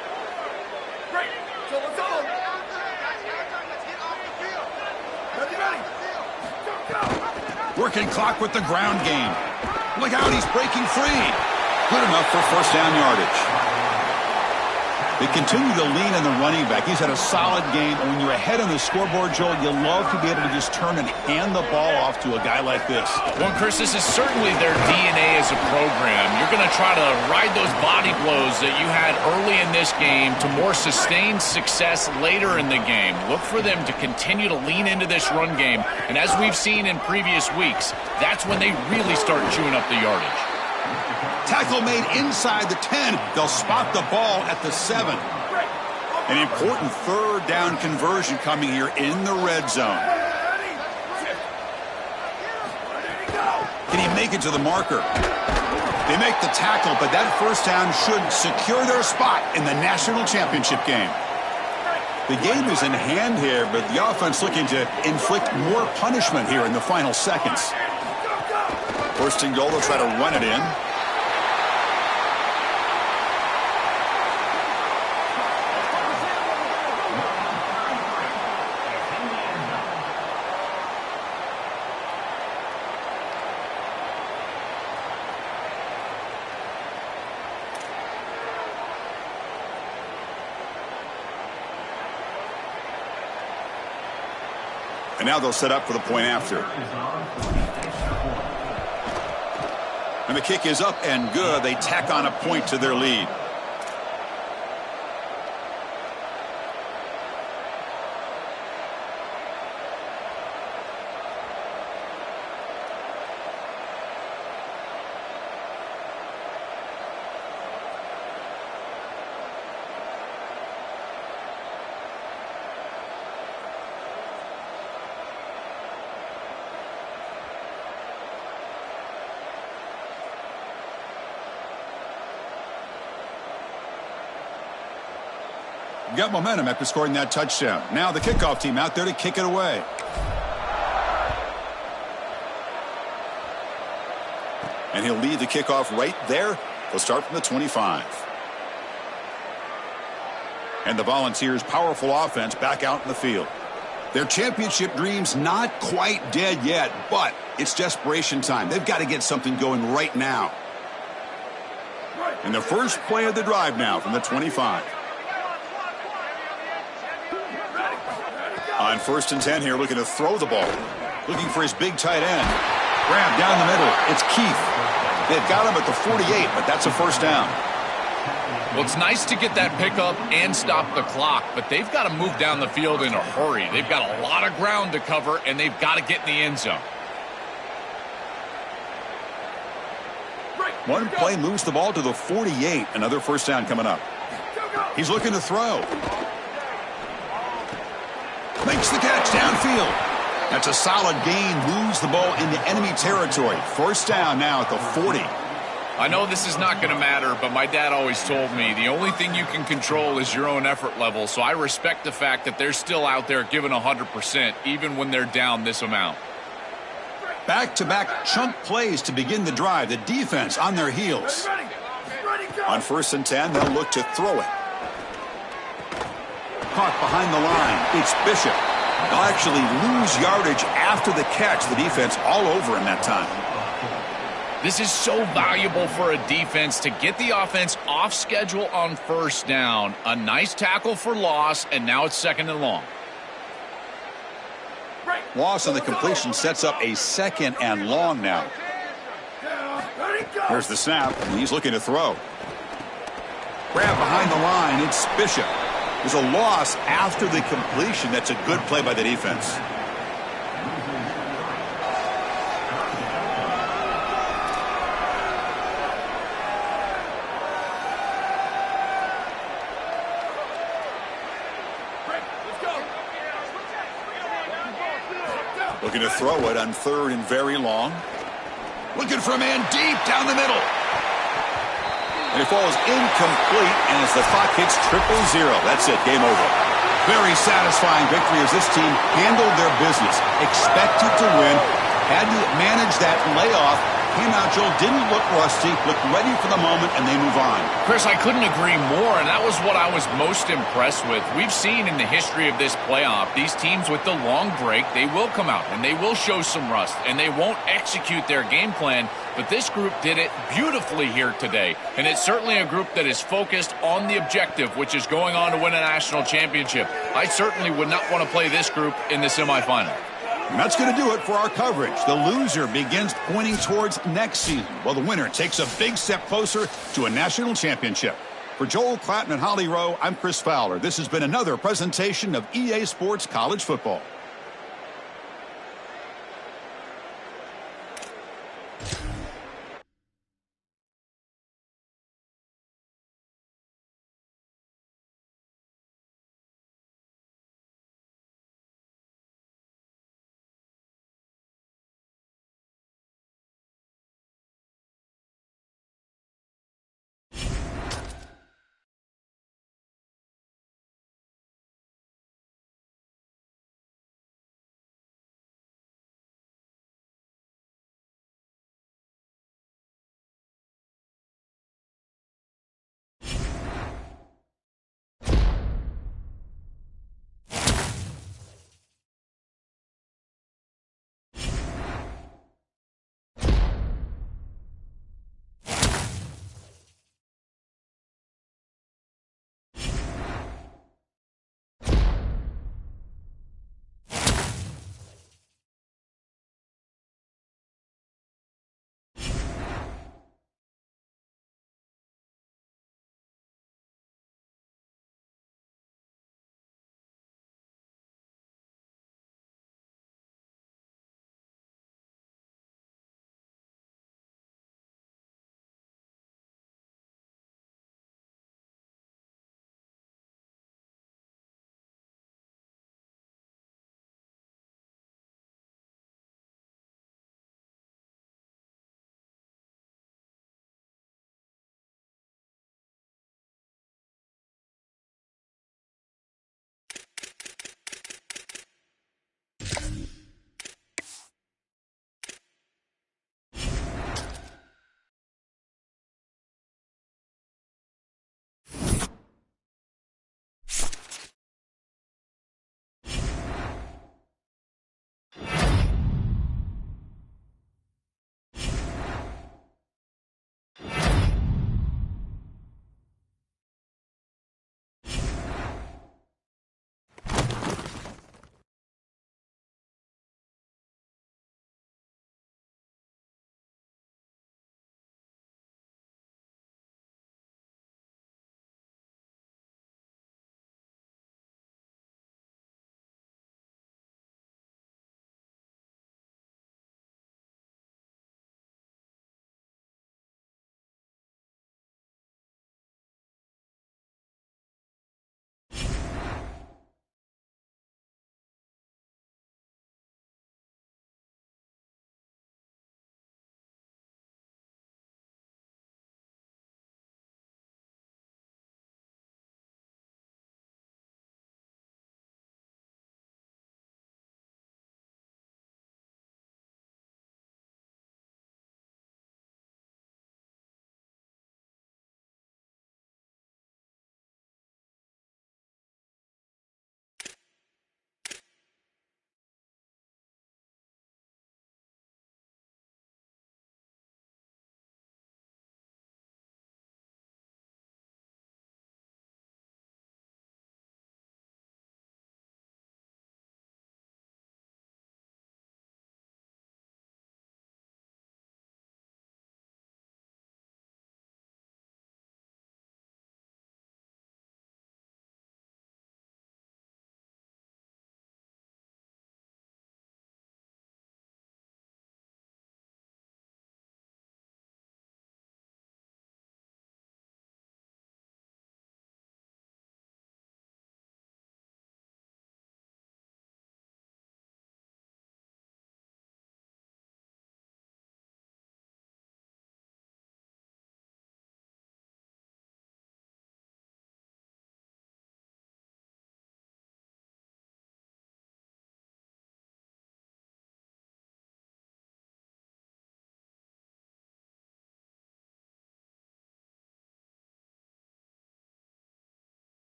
Working clock with the ground game. Look out, he's breaking free. Good enough for first down yardage. They continue to lean on the running back. He's had a solid game. And when you're ahead on the scoreboard, Joel, you love to be able to just turn and hand the ball off to a guy like this. Well, Chris, this is certainly their DNA as a program. You're going to try to ride those body blows that you had early in this game to more sustained success later in the game. Look for them to continue to lean into this run game. And as we've seen in previous weeks, that's when they really start chewing up the yardage. Tackle made inside the 10. They'll spot the ball at the 7. An important third down conversion coming here in the red zone. Can he make it to the marker? They make the tackle, but that first down should secure their spot in the national championship game. The game is in hand here, but the offense looking to inflict more punishment here in the final seconds. First and goal, they'll try to run it in. And now they'll set up for the point after. And the kick is up and good. They tack on a point to their lead. Got momentum after scoring that touchdown. Now the kickoff team out there to kick it away. And he'll lead the kickoff right there. They'll start from the 25. And the Volunteers' powerful offense back out in the field. Their championship dreams not quite dead yet, but it's desperation time. They've got to get something going right now. And the first play of the drive now from the 25. On 1st and 10 here, looking to throw the ball. Looking for his big tight end. Grab down the middle. It's Keith. They've got him at the 48, but that's a first down. Well, it's nice to get that pickup and stop the clock, but they've got to move down the field in a hurry. They've got a lot of ground to cover, and they've got to get in the end zone. One play moves the ball to the 48. Another first down coming up. He's looking to throw. Makes the catch downfield. That's a solid gain. Moves the ball into enemy territory. First down now at the 40. I know this is not going to matter, but my dad always told me the only thing you can control is your own effort level, so I respect the fact that they're still out there giving 100%, even when they're down this amount. Back-to-back chunk plays to begin the drive. The defense on their heels. On 1st and 10, they'll look to throw it. Caught behind the line. It's Bishop. They'll actually lose yardage after the catch. The defense all over him that time. This is so valuable for a defense to get the offense off schedule on first down. A nice tackle for loss, and now it's 2nd and long. Loss on the completion sets up a 2nd and long now. Here's the snap, and he's looking to throw. Grab behind the line. It's Bishop. There's a loss after the completion. That's a good play by the defense. Looking to throw it on 3rd and very long. Looking for a man deep down the middle. And it falls incomplete, and as the clock hits 0-0, that's it, game over. Very satisfying victory as this team handled their business. Expected to win, had to manage that layoff. Came out, Joel, didn't look rusty, looked ready for the moment, and they move on. Chris, I couldn't agree more, and that was what I was most impressed with. We've seen in the history of this playoff, these teams with the long break, they will come out, and they will show some rust, and they won't execute their game plan, but this group did it beautifully here today, and it's certainly a group that is focused on the objective, which is going on to win a national championship. I certainly would not want to play this group in the semifinal. And that's going to do it for our coverage. The loser begins pointing towards next season, while the winner takes a big step closer to a national championship. For Joel Klatten and Holly Rowe, I'm Chris Fowler. This has been another presentation of EA Sports College Football.